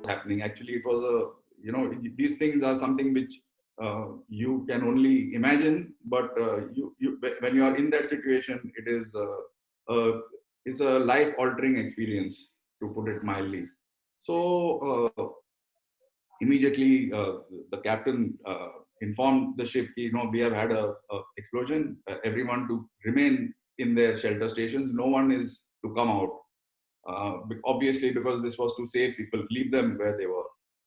happening. Actually, it was a, these things are something which you can only imagine, but when you are in that situation, it's a life altering experience, to put it mildly. So immediately the captain informed the ship, we have had a explosion, everyone to remain in their shelter stations, no one is to come out, obviously, because this was to save people, leave them where they were.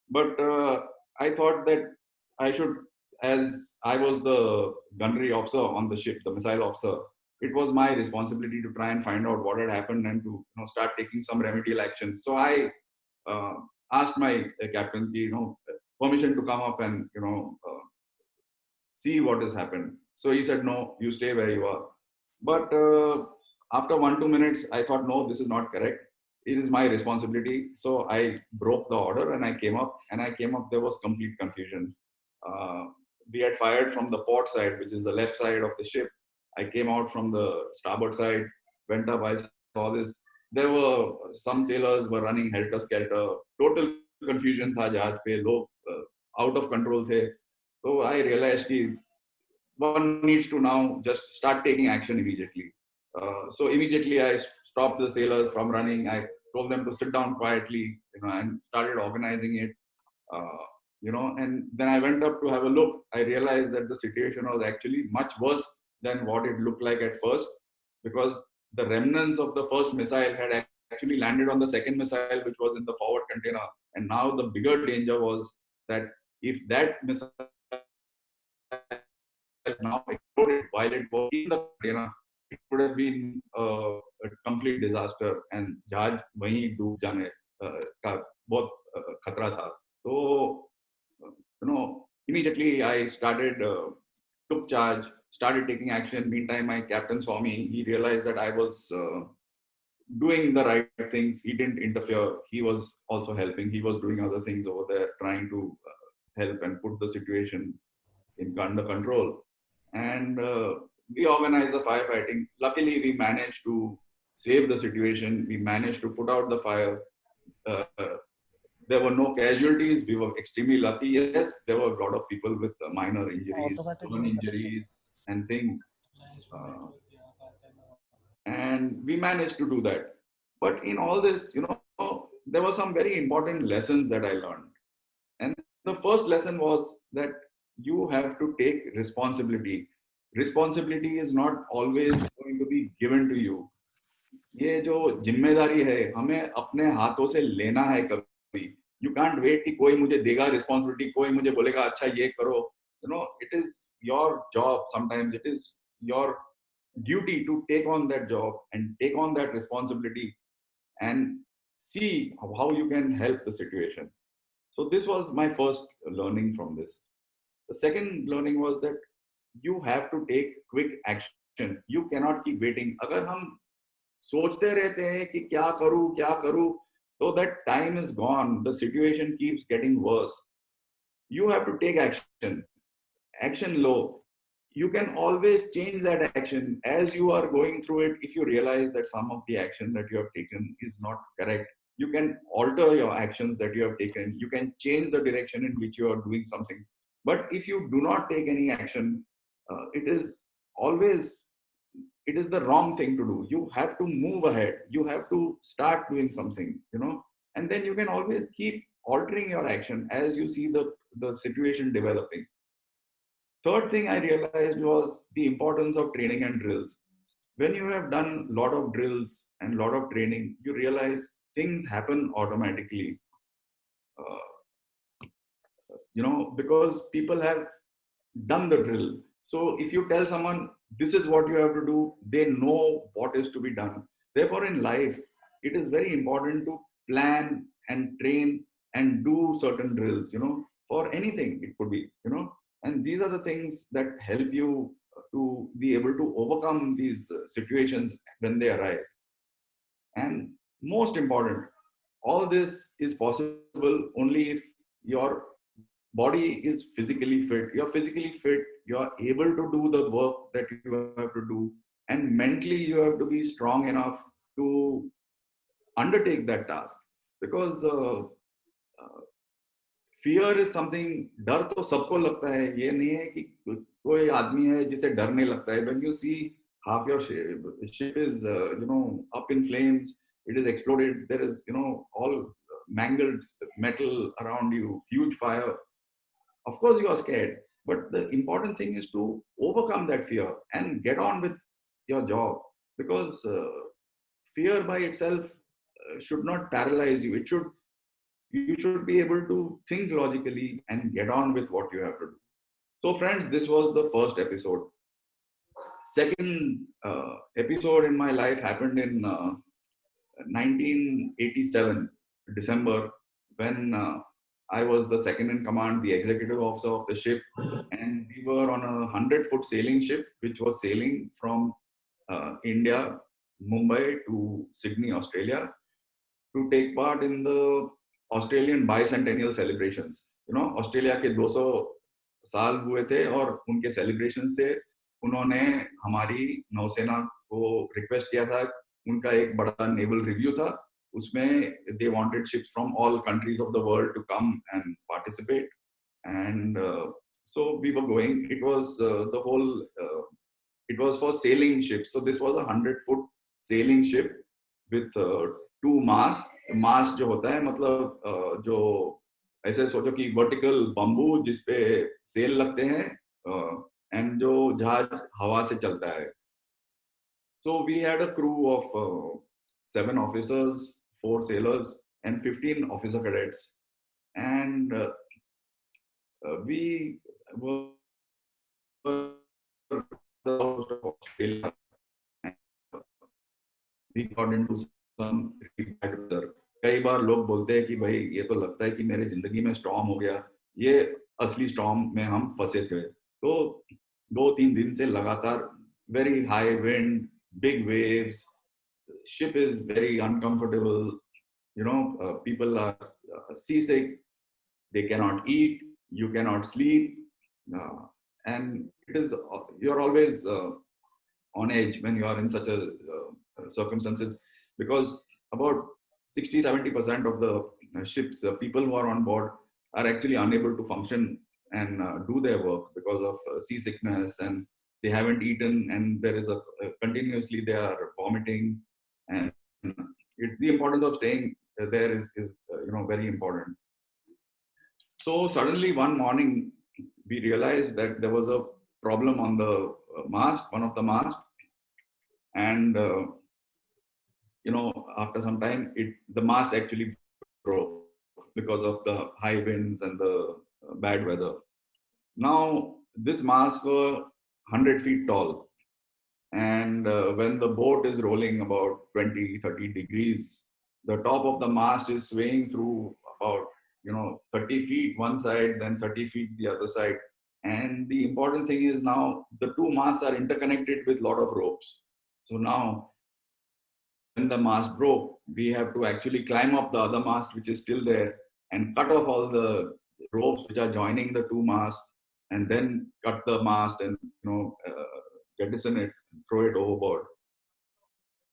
But I thought that I should, as I was the gunnery officer on the ship, the missile officer, it was my responsibility to try and find out what had happened and to start taking some remedial action. So I uh, asked my captain, permission to come up and see what has happened. So he said, no, you stay where you are. But after 1-2 minutes, I thought, no, this is not correct. It is my responsibility. So I broke the order and I came up. And I came up, there was complete confusion. Uh, we had fired from the port side, which is the left side of the ship. I came out from the starboard side, went up, I saw this. There were some sailors were running helter skelter. Total confusion tha jahaj pe, log out of control the. So I realized that one needs to now just start taking action immediately. So immediately I stopped the sailors from running. I told them to sit down quietly, and started organizing it. And then I went up to have a look. I realized that the situation was actually much worse than what it looked like at first, because the remnants of the first missile had actually landed on the second missile, which was in the forward container. And now the bigger danger was that if that missile now exploded while it was in the container, it would have been a complete disaster, and जहाज वहीं डूब जाने का बहुत खतरा था. So immediately I started, took charge, started taking action. Meantime, my captain saw me. He realized that I was doing the right things. He didn't interfere. He was also helping. He was doing other things over there, trying to help and put the situation under control. And we organized the firefighting. Luckily, we managed to save the situation. We managed to put out the fire. Uh, there were no casualties. We were extremely lucky. Yes, there were a lot of people with minor injuries, burn injuries, and things. Uh, and we managed to do that. But in all this, there were some very important lessons that I learned. And the first lesson was that you have to take responsibility. Responsibility is not always going to be given to you. ये जो जिम्मेदारी है हमें अपने हाथों से लेना है कभी. You can't wait कि कोई मुझे देगा responsibility, कोई मुझे बोलेगा अच्छा ये करो. It is your job. Sometimes it is your duty to take on that job and take on that responsibility and see how you can help the situation. So this was my first learning from this. The second learning was that you have to take quick action. You cannot keep waiting. अगर हम सोचते रहते हैं कि क्या करूं, so that time is gone. The situation keeps getting worse. You have to take action. Action low. You can always change that action as you are going through it. If you realize that some of the action that you have taken is not correct, you can alter your actions that you have taken. You can change the direction in which you are doing something. But if you do not take any action, it is always, it is the wrong thing to do. You have to move ahead. You have to start doing something, and then you can always keep altering your action as you see the situation developing. Third thing I realized was the importance of training and drills. When you have done a lot of drills and a lot of training, you realize things happen automatically. Because people have done the drill. So if you tell someone this is what you have to do, they know what is to be done. Therefore, in life, it is very important to plan and train and do certain drills, for anything it could be, and these are the things that help you to be able to overcome these situations when they arise. And most important, all this is possible only if your body is physically fit. You're physically fit, you're able to do the work that you have to do, and mentally you have to be strong enough to undertake that task, because fear is something, डर तो सबको लगता है, ये नहीं है कि कोई आदमी है जिसे डर नहीं लगता है. When you see half your ship is up in flames, it is exploded, there is all mangled metal around you, huge fire. Of course, you are scared, but the important thing is to overcome that fear and get on with your job, because fear by itself should not paralyze you. You should be able to think logically and get on with what you have to do. So, friends, this was the first episode. Second episode in my life happened in 1987, December, when I was the second in command, the executive officer of the ship, and we were on a 100-foot sailing ship, which was sailing from India, Mumbai to Sydney, Australia, to take part in the Australian bicentennial celebrations. Australia के 200 साल हुए थे और उनके celebrations थे. उन्होंने हमारी नौसेना को रिक्वेस्ट किया था. उनका एक बड़ा नेवल रिव्यू था. उसमें they wanted ships from all countries of the world to come and participate. And so we were going. It was it was for sailing ships. So this was a 100-foot sailing ship with two masts. Mast जो होता है मतलब जो ऐसे सोचो कि vertical bamboo जिसपे cell लगते हैं एंड जो जहाज हवा से चलता है. So we had a crew of 7 officers, 4 sailors, and 15 officer cadets, and we were the coast of Australia. We got into some really bad weather. कई बार लोग बोलते हैं कि भाई ये तो लगता है कि मेरे जिंदगी में स्टॉर्म हो गया. ये असली स्टॉर्म में हम फंसे थे. तो 2-3 दिन से लगातार very high wind, big waves, ship is very uncomfortable. People are seasick, they cannot eat, you cannot sleep, and you're always on edge when you are in such a circumstances, because about 60-70% of the ships, people who are on board are actually unable to function and do their work because of seasickness, and they haven't eaten, and there is continuously they are vomiting, and the importance of staying there is very important. So suddenly one morning we realized that there was a problem on the mast, one of the masts, and after some time the mast actually broke because of the high winds and the bad weather. Now this mast was 100 feet tall, and when the boat is rolling about 20-30 degrees, the top of the mast is swaying through about 30 feet one side, then 30 feet the other side. And the important thing is now the two masts are interconnected with a lot of ropes. So now when the mast broke, we have to actually climb up the other mast which is still there and cut off all the ropes which are joining the two masts, and then cut the mast and jettison it, throw it overboard.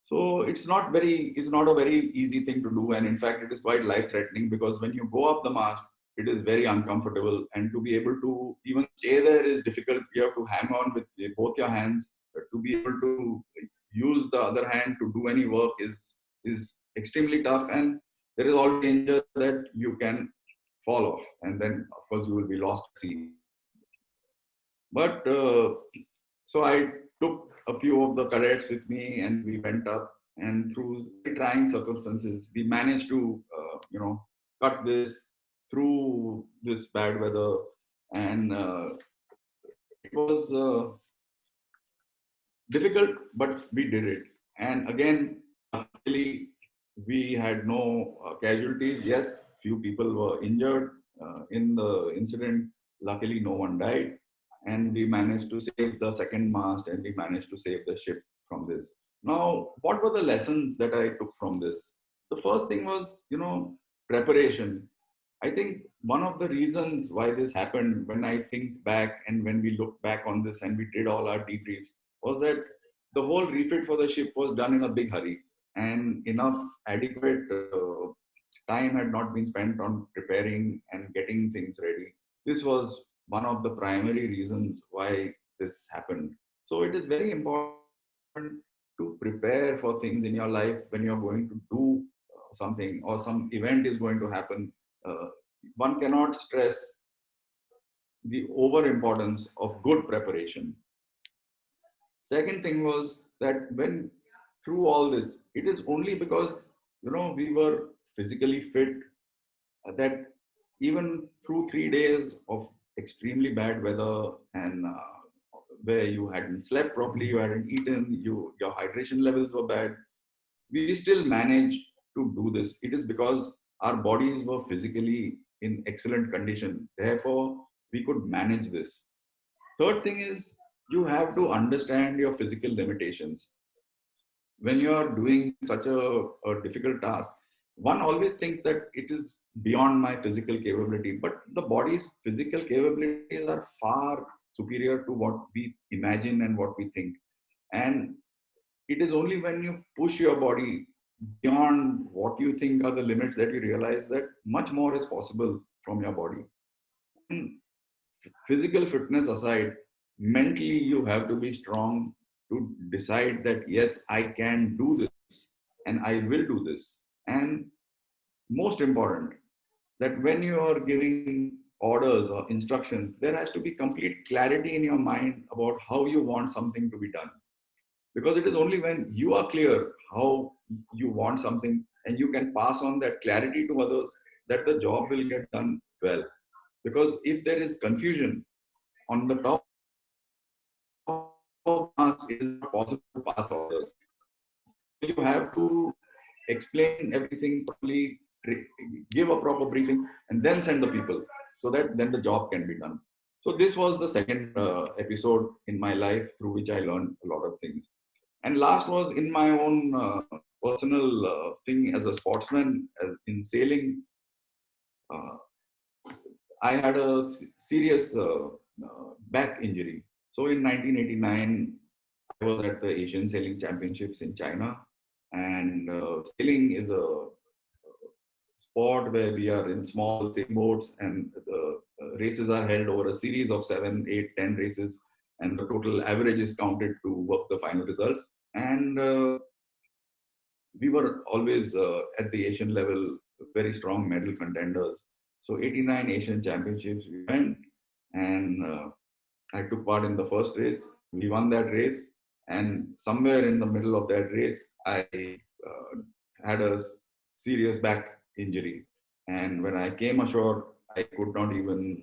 So it's not a very easy thing to do, and in fact it is quite life threatening, because when you go up the mast it is very uncomfortable, and to be able to even stay there is difficult. You have to hang on with both your hands. To be able to use the other hand to do any work is extremely tough, and there is all danger that you can fall off, and then of course you will be lost at sea. But so I took a few of the cadets with me, and we went up, and through trying circumstances we managed to cut this through this bad weather, and it was difficult, but we did it. And again, luckily, we had no casualties. Yes, few people were injured in the incident. Luckily, no one died, and we managed to save the second mast, and we managed to save the ship from this. Now, what were the lessons that I took from this? The first thing was, preparation. I think one of the reasons why this happened, when I think back and when we look back on this and we did all our debriefs, was that the whole refit for the ship was done in a big hurry. and enough adequate time had not been spent on preparing and getting things ready. This was one of the primary reasons why this happened. So it is very important to prepare for things in your life when you're going to do something or some event is going to happen. Uh, One cannot stress the over importance of good preparation. Second thing was that when through all this, it is only because we were physically fit that even through 3 days of extremely bad weather and where you hadn't slept properly, you hadn't eaten, your hydration levels were bad, we still managed to do this. It is because our bodies were physically in excellent condition. Therefore, we could manage this. Third thing is you have to understand your physical limitations. When you are doing such a difficult task, one always thinks that it is beyond my physical capability, but the body's physical capabilities are far superior to what we imagine and what we think. And it is only when you push your body beyond what you think are the limits that you realize that much more is possible from your body. And physical fitness aside, mentally you have to be strong to decide that yes, I can do this and I will do this. And most important, that when you are giving orders or instructions, there has to be complete clarity in your mind about how you want something to be done. Because it is only when you are clear how you want something and you can pass on that clarity to others that the job will get done well. Because if there is confusion on the top of mask, it is not possible to pass orders. You have to explain everything properly, give a proper briefing, and then send the people so that then the job can be done. So this was the second episode in my life through which I learned a lot of things. And last was in my own personal thing as a sportsman, as in sailing. Uh, I had a serious back injury. So in 1989, I was at the Asian Sailing Championships in China, and sailing is a sport where we are in small sailboats, and the races are held over a series of 7, 8, 10 races, and the total average is counted to work the final results. And we were always at the Asian level very strong medal contenders. So 89 Asian Championships we went, and I took part in the first race. We won that race, and somewhere in the middle of that race, I had a serious back injury. And when I came ashore, I could not even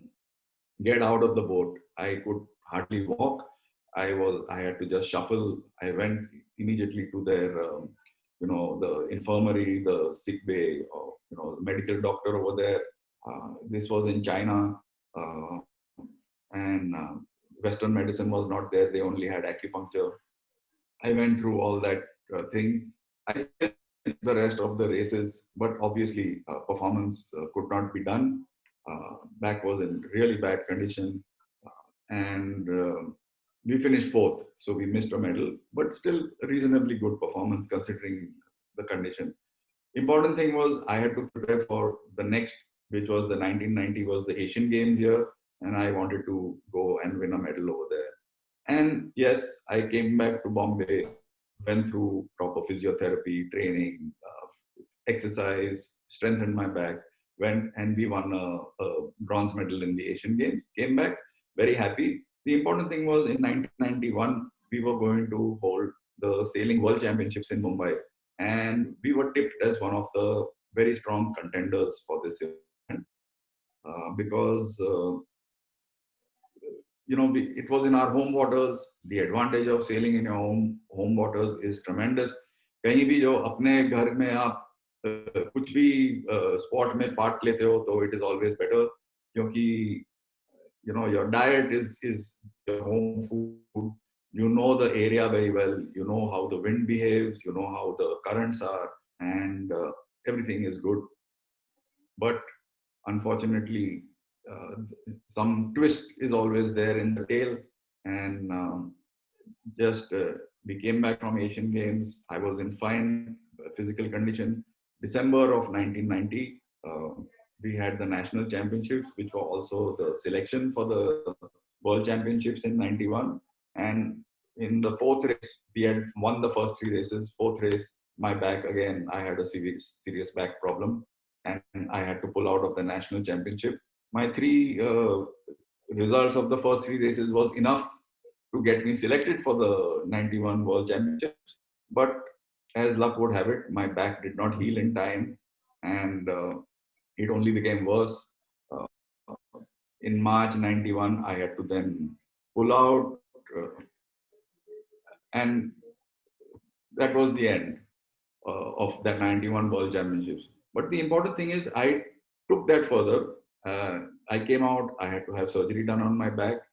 get out of the boat. I could hardly walk. I had to just shuffle. I went immediately to their the infirmary, the sick bay, or the medical doctor over there. This was in China, uh, and Western medicine was not there. They only had acupuncture. I went through all that thing. I still did the rest of the races, but obviously performance could not be done. Back was in really bad condition, and we finished fourth, so we missed a medal, but still a reasonably good performance considering the condition. Important thing was I had to prepare for the next, which was the 1990 was the Asian Games year, and I wanted to go and win a medal over there. And yes, I came back to Bombay, went through proper physiotherapy, training, exercise, strengthened my back, went and we won a bronze medal in the Asian Games. Came back very happy. The important thing was in 1991, we were going to hold the Sailing World Championships in Mumbai. And we were tipped as one of the very strong contenders for this event because it was in our home waters. The advantage of sailing in your home waters is tremendous. कहीं भी जो अपने घर में आप कुछ भी spot में पार्ट लेते हो तो it is always better क्योंकि your diet is your home food. You know the area very well. You know how the wind behaves. You know how the currents are, and everything is good. But unfortunately, uh, some twist is always there in the tail. And just we came back from Asian Games. I was in fine physical condition. December of 1990, we had the national championships, which were also the selection for the world championships in 91. And in the fourth race, we had won the first three races. Fourth race, my back again, I had a serious back problem, and I had to pull out of the national championship. My three results of the first three races was enough to get me selected for the 91 World Championships. But as luck would have it, my back did not heal in time, and it only became worse. Uh, in March 91, I had to then pull out, and that was the end of that 91 World Championships. But the important thing is, I took that further. I came out, I had to have surgery done on my back.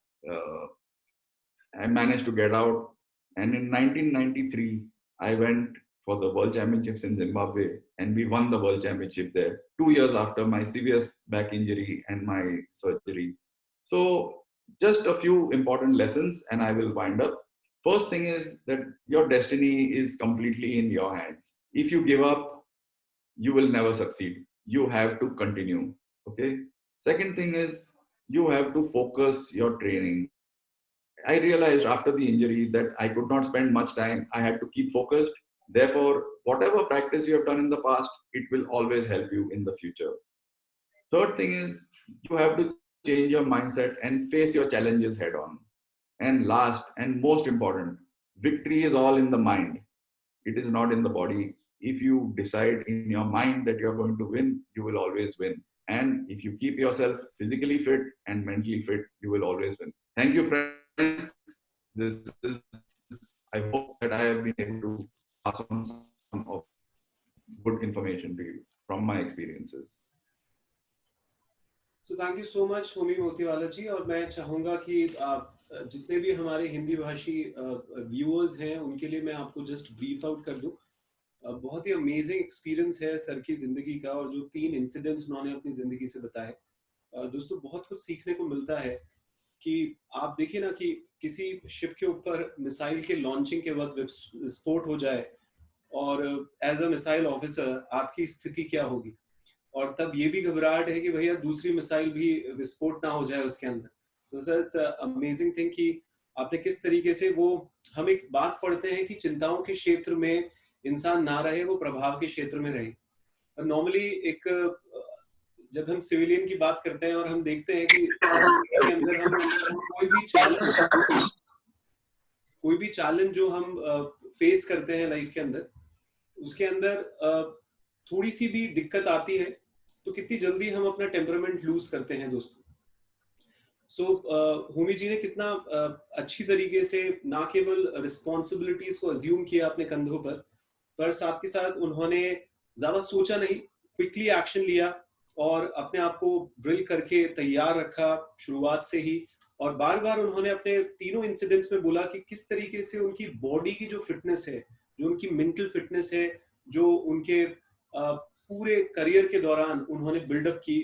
I managed to get out. And in 1993, I went for the World Championships in Zimbabwe, and we won the World Championship there 2 years after my severe back injury and my surgery. So, just a few important lessons, and I will wind up. First thing is that your destiny is completely in your hands. If you give up, you will never succeed. You have to continue. Okay. Second thing is you have to focus your training. I realized after the injury that I could not spend much time. I had to keep focused. Therefore, whatever practice you have done in the past, it will always help you in the future. Third thing is you have to change your mindset and face your challenges head on. And last and most important, victory is all in the mind. It is not in the body. If you decide in your mind that you're going to win, you will always win. And if you keep yourself physically fit and mentally fit, you will always win. Thank you, friends. This is, I hope that I have been able to pass on some of good information to you from my experiences. So thank you so much, Homi Motiwala जी. और मैं चाहूँगा कि जितने भी हमारे हिंदी भाषी viewers हैं उनके लिए मैं आपको जस्ट ब्रीफ आउट कर दूं. बहुत ही अमेजिंग एक्सपीरियंस है सर की जिंदगी का, और जो 3 इंसिडेंट्स उन्होंने अपनी जिंदगी से बताए. दोस्तों बहुत कुछ सीखने को मिलता है कि आप देखिए ना कि किसी शिप के ऊपर मिसाइल के लॉन्चिंग के वक्त विस्फोट हो जाए और एज अ मिसाइल ऑफिसर आपकी स्थिति क्या होगी, और तब ये भी घबराहट है कि भैया दूसरी मिसाइल भी विस्फोट ना हो जाए उसके अंदर. So sir it's amazing thing कि आपने किस तरीके से वो, हम एक बात पढ़ते हैं कि चिंताओं के क्षेत्र में इंसान ना रहे, वो प्रभाव के क्षेत्र में रहे. नॉर्मली एक जब हम सिविलियन की बात करते हैं और हम देखते हैं कि के अंदर हम कोई भी चैलेंज जो हम फेस करते हैं लाइफ के अंदर, उसके अंदर थोड़ी सी भी दिक्कत आती है तो कितनी जल्दी हम अपना टेम्परामेंट लूज करते हैं दोस्तों. सो होमी जी ने कितना अच्छी तरीके से ना केवल रिस्पॉन्सिबिलिटीज को अज्यूम किया अपने कंधों पर साथ के साथ उन्होंने ज्यादा सोचा नहीं, क्विकली एक्शन लिया और अपने आप को ड्रिल करके तैयार रखा शुरुआत से ही. और बार बार उन्होंने अपने तीनों इंसिडेंट्स में बोला कि किस तरीके से उनकी बॉडी की जो फिटनेस है, जो उनकी मेंटल फिटनेस है, जो उनके पूरे करियर के दौरान उन्होंने बिल्डअप की,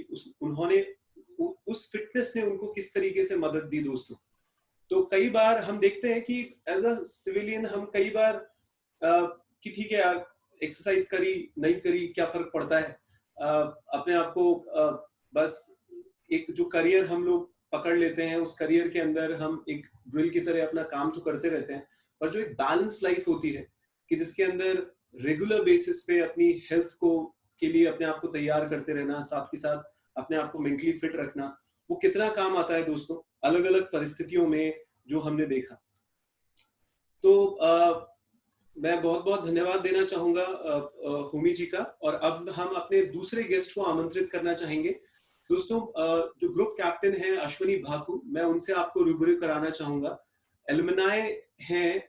उस फिटनेस ने उनको किस तरीके से मदद दी दोस्तों. तो कई बार हम देखते हैं कि एज अ सिविलियन हम कई बार कि ठीक है यार, एक्सरसाइज करी नहीं करी क्या फर्क पड़ता है, अपने आप को बस एक जो करियर हम लोग पकड़ लेते हैं, उस करियर के अंदर हम एक ड्रिल की तरह अपना काम तो करते रहते हैं, पर जो एक बैलेंस लाइफ होती है कि जिसके अंदर रेगुलर बेसिस पे अपनी हेल्थ को के लिए अपने आप को तैयार करते रहना, साथ के साथ अपने आप को मेंटली फिट रखना, वो कितना काम आता है दोस्तों अलग अलग परिस्थितियों में जो हमने देखा. तो मैं बहुत बहुत धन्यवाद देना चाहूंगा होमी जी का. और अब हम अपने दूसरे गेस्ट को आमंत्रित करना चाहेंगे. दोस्तों जो ग्रुप कैप्टन है अश्विनी भाकू, मैं उनसे आपको रूबरू कराना चाहूंगा. एलुमनाई हैं,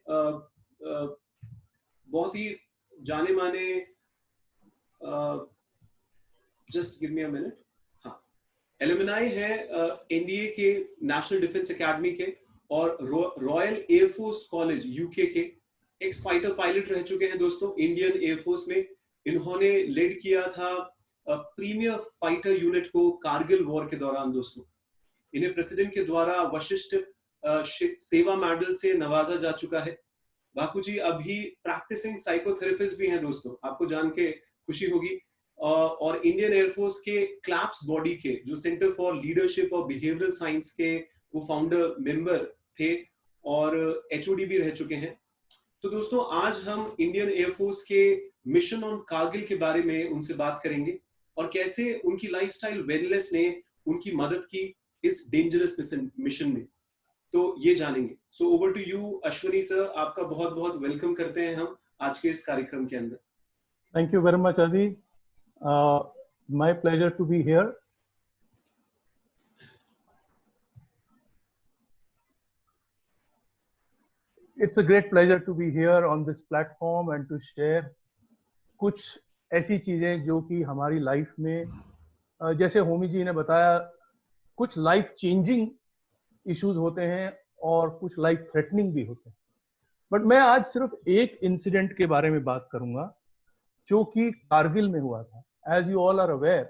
बहुत ही जाने माने, just give me a minute. हाँ, एलुमनाई है एनडीए के, नेशनल डिफेंस एकेडमी के और रॉयल एयरफोर्स कॉलेज यूके के. एक्स फाइटर पायलट रह चुके हैं दोस्तों इंडियन एयरफोर्स में. इन्होंने लीड किया था प्रीमियर फाइटर यूनिट को कारगिल वॉर के दौरान दोस्तों. इन्हें प्रेसिडेंट के द्वारा वशिष्ठ सेवा मेडल से नवाजा जा चुका है. बाकू जी अभी प्रैक्टिसिंग साइकोथेरेपिस्ट भी हैं दोस्तों, आपको जान के खुशी होगी। और इंडियन एयरफोर्स के क्लैप्स बॉडी के जो सेंटर फॉर लीडरशिप और बिहेवियरल साइंस के वो फाउंडर मेंबर थे और एचओडी भी रह चुके हैं। तो दोस्तों आज हम इंडियन एयरफोर्स के मिशन ऑन कारगिल के बारे में उनसे बात करेंगे और कैसे उनकी लाइफस्टाइल वेलनेस ने उनकी मदद की इस डेंजरस मिशन में, तो ये जानेंगे। So over to you Ashwani sir, आपका बहुत बहुत वेलकम करते हैं हम आज के इस कार्यक्रम के अंदर। Thank you very much Adi. My pleasure to be here. It's a great pleasure to be here on this platform and to share कुछ ऐसी चीजें जो कि हमारी लाइफ में जैसे होमी जी ने बताया कुछ लाइफ चेंजिंग इश्यूज होते हैं और कुछ लाइफ थ्रेटनिंग भी होते हैं, बट मैं आज सिर्फ एक इंसिडेंट के बारे में बात करूंगा जो कि कारगिल में हुआ था। As you all are aware,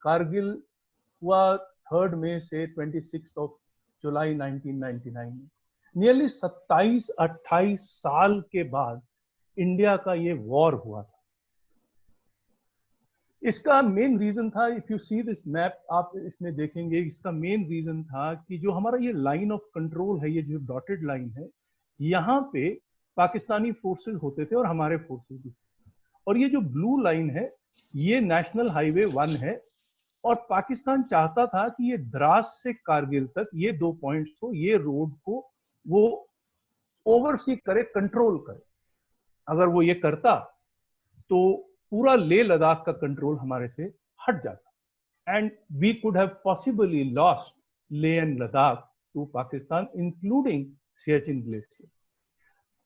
Kargil हुआ 3 मई से 26 जुलाई 1999 में। नियरली 27-28 साल के बाद इंडिया का ये वॉर हुआ था। इसका मेन रीजन था, if you see this map, आप इसमें देखेंगे, इसका मेन रीजन था कि जो हमारा ये लाइन ऑफ कंट्रोल है, ये जो डॉटेड लाइन है, यहाँ पे पाकिस्तानी फोर्सेस होते थे और हमारे फोर्सेस भी, और ये जो ब्लू लाइन है ये नेशनल हाईवे 1 है। और पाकिस्तान चाहता था कि ये द्रास से कारगिल तक ये 2 पॉइंट्स को, ये रोड को वो ओवरसी करे, कंट्रोल करे। अगर वो ये करता तो पूरा लेह लद्दाख का कंट्रोल हमारे से हट जाता and we could have possibly lost Leh and Ladakh to Pakistan including Siachen glacier.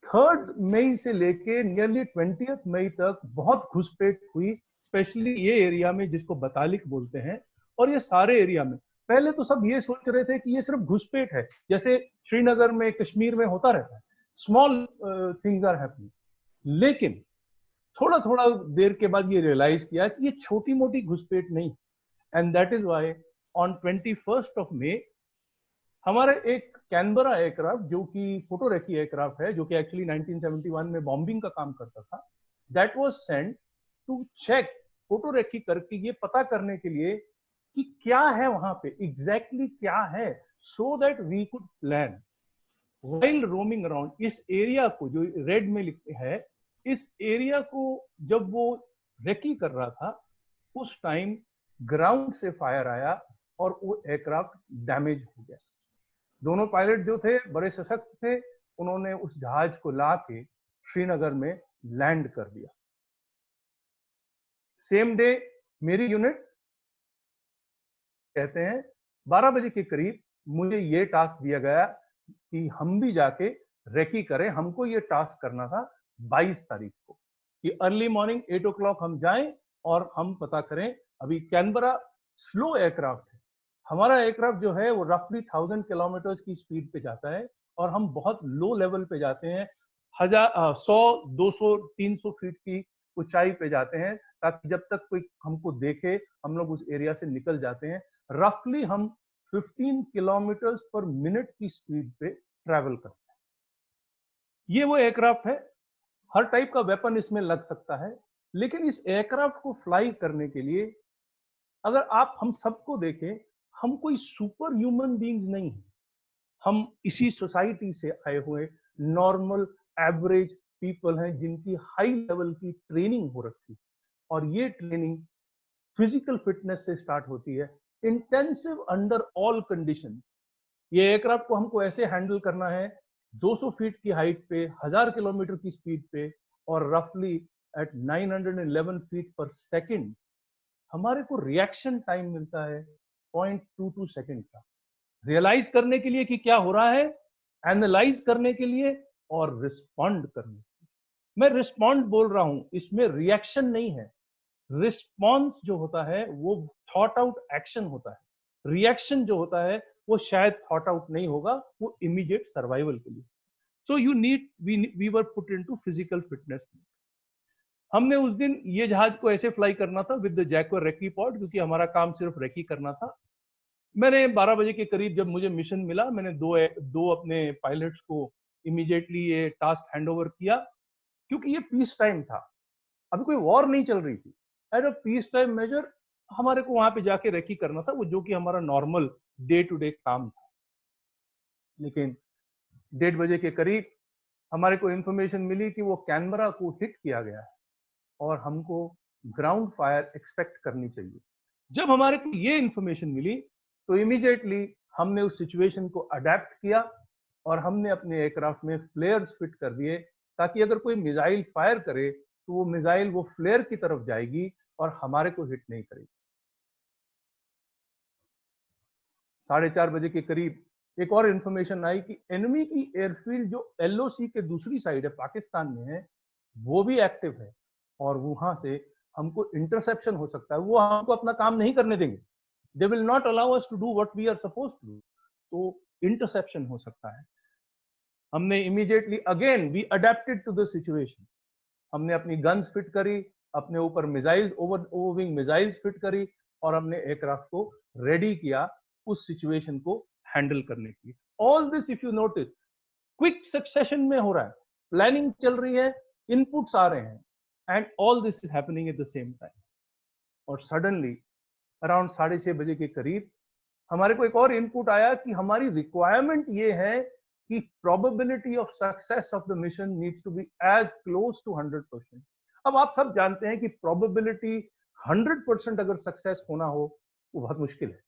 3 मई से लेके नियरली 20 मई तक बहुत घुसपैठ हुई, स्पेशली ये एरिया में जिसको बतालिक बोलते हैं, और ये सारे एरिया में। पहले तो सब ये सोच रहे थे कि ये सिर्फ घुसपैठ है, जैसे श्रीनगर में, कश्मीर में होता रहता है, स्मॉल थिंग्स आर हैपनिंग। लेकिन थोड़ा थोड़ा देर के बाद ये रियलाइज किया कि ये छोटी मोटी घुसपैठ नहीं, and that is why on 21 मई हमारे एक कैनबरा एयरक्राफ्ट, जो कि फोटोरेकी एयरक्राफ्ट है, जो कि एक्चुअली 1971 में बॉम्बिंग का काम करता था, that was sent to check, photo recce करके ये पता करने के लिए कि क्या है वहां पे, एग्जैक्टली क्या है, so that we could plan while roaming around. इस एरिया को जो रेड में लिखते हैं, इस एरिया को जब वो रेकी कर रहा था, उस टाइम ग्राउंड से फायर आया और वो एयरक्राफ्ट डैमेज हो गया। दोनों पायलट जो थे बड़े सशक्त थे, उन्होंने उस जहाज को ला के श्रीनगर में लैंड कर दिया। सेम डे मेरी यूनिट, कहते हैं 12 बजे के करीब, मुझे ये टास्क दिया गया कि हम भी जाके रेकी करें। हमको ये टास्क करना था 22 तारीख को कि अर्ली मॉर्निंग 8 o'clock हम जाएं और हम पता करें। अभी कैनबरा स्लो एयरक्राफ्ट है, हमारा एयरक्राफ्ट जो है वो रफली 1000 किलोमीटर की स्पीड पे जाता है और हम बहुत लो लेवल पे जाते हैं, 100, 200, 300 फीट की ऊंचाई पे जाते हैं, ताकि जब तक कोई हमको देखे हम लोग उस एरिया से निकल जाते हैं। रफली हम 15 किलोमीटर पर मिनट की स्पीड पे ट्रैवल करते हैं। ये वो एयरक्राफ्ट है, हर टाइप का वेपन इसमें लग सकता है, लेकिन इस एयरक्राफ्ट को फ्लाई करने के लिए अगर आप हम सबको देखें, हम कोई सुपर ह्यूमन बीइंग्स नहीं हैं। हम इसी सोसाइटी से आए हुए नॉर्मल एवरेज पीपल हैं जिनकी हाई लेवल की ट्रेनिंग हो रखी है, और ये ट्रेनिंग फिजिकल फिटनेस से स्टार्ट होती है, इंटेंसिव अंडर ऑल कंडीशन। ये एयरक्राफ्ट को हमको ऐसे हैंडल करना है 200 फीट की हाइट पे, 1000 किलोमीटर की स्पीड पे, और रफली एट 911 फीट पर सेकेंड हमारे को रिएक्शन टाइम मिलता है 0.22 सेकेंड का, रियलाइज करने के लिए कि क्या हो रहा है, एनालाइज करने के लिए और रिस्पॉन्ड करने के लिए। मैं रिस्पॉन्ड बोल रहा हूं, इसमें रिएक्शन नहीं है। रिस्पॉन्स जो होता है वो थॉट आउट एक्शन होता है, रिएक्शन जो होता है वो शायद थॉट आउट नहीं होगा, वो इमीडिएट सर्वाइवल के लिए। So you need, we were put into physical fitness. हमने उस दिन ये जहाज को ऐसे फ्लाई करना था with the Jaguar recce pod, क्योंकि हमारा काम सिर्फ रेकी करना था। मैंने 12 बजे के करीब जब मुझे मिशन मिला, मैंने दो अपने पायलट्स को इमीडिएटली ये टास्क हैंडओवर किया, क्योंकि ये पीस टाइम था, अभी कोई वॉर नहीं चल रही थी। As a peace time major हमारे को वहां पे जाके रेकी करना था, वो जो कि हमारा नॉर्मल डे टू डे काम था। लेकिन 1:30 बजे के करीब हमारे को इंफॉर्मेशन मिली कि वो कैनबरा को हिट किया गया है और हमको ग्राउंड फायर एक्सपेक्ट करनी चाहिए। जब हमारे को ये इंफॉर्मेशन मिली तो इमीडिएटली हमने उस सिचुएशन को अडेप्ट किया और हमने अपने एयरक्राफ्ट में फ्लेयर्स फिट कर दिए, ताकि अगर कोई मिसाइल फायर करे तो वो मिसाइल वो फ्लेयर की तरफ जाएगी और हमारे को हिट नहीं करेगी। 4:30 बजे के करीब एक और इंफॉर्मेशन आई कि एनिमी की एयरफील्ड जो एलओसी के दूसरी साइड है, पाकिस्तान में है, वो भी एक्टिव है और वहां से हमको इंटरसेप्शन हो सकता है, वो हमको अपना काम नहीं करने देंगे। They will not allow us to do what we are supposed to do, तो इंटरसेप्शन हो सकता है। हमने immediately again we adapted to the situation, हमने अपनी गन्स फिट करी, अपने ऊपर मिसाइल्स ओवरविंग मिसाइल्स फिट करी और हमने एयरक्राफ्ट को रेडी किया उस सिचुएशन को हैंडल करने के लिए। All this if you notice quick succession में हो रहा है, प्लानिंग चल रही है, इनपुट्स आ रहे हैं, and all this is happening at the same time. और सडनली अराउंड 6:30 बजे के करीब हमारे को एक और इनपुट आया कि हमारी रिक्वायरमेंट ये है कि probability of success of the mission needs to be as close to 100%। अब आप सब जानते हैं कि प्रोबेबिलिटी 100% अगर सक्सेस होना हो वो बहुत मुश्किल है,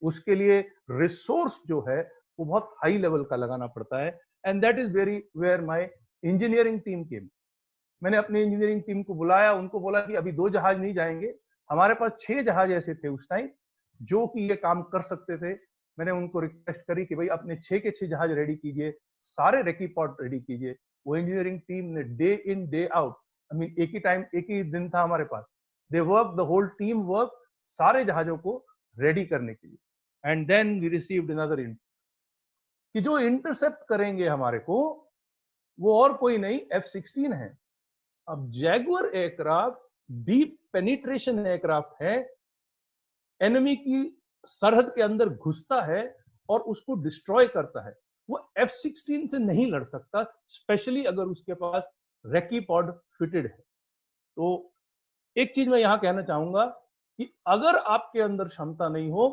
उसके लिए रिसोर्स जो है वो बहुत हाई लेवल का लगाना पड़ता है, and that is where my engineering team came. मैंने अपनी इंजीनियरिंग टीम को बुलाया, उनको बोला कि अभी 2 जहाज नहीं जाएंगे, हमारे पास 6 जहाज ऐसे थे उस टाइम जो कि ये काम कर सकते थे। मैंने उनको रिक्वेस्ट करी कि भाई अपने 6 के 6 जहाज रेडी कीजिए, सारे रेकी पॉड रेडी कीजिए। वो इंजीनियरिंग टीम ने day in day out, I mean एक ही दिन था हमारे पास, they work, the whole team work सारे जहाजों को रेडी करने के लिए। And then we received another input कि जो इंटरसेप्ट करेंगे हमारे को वो और कोई नहीं F-16 है। अब जैगुअर एयरक्राफ्ट डीप पेनिट्रेशन एयरक्राफ्ट है, एनिमी की सरहद के अंदर घुसता है और उसको डिस्ट्रॉय करता है। वो F-16 से नहीं लड़ सकता, स्पेशली अगर उसके पास रेकी पॉड फिटेड है। तो एक चीज मैं यहां कहना चाहूंगा कि अगर आपके अंदर क्षमता नहीं हो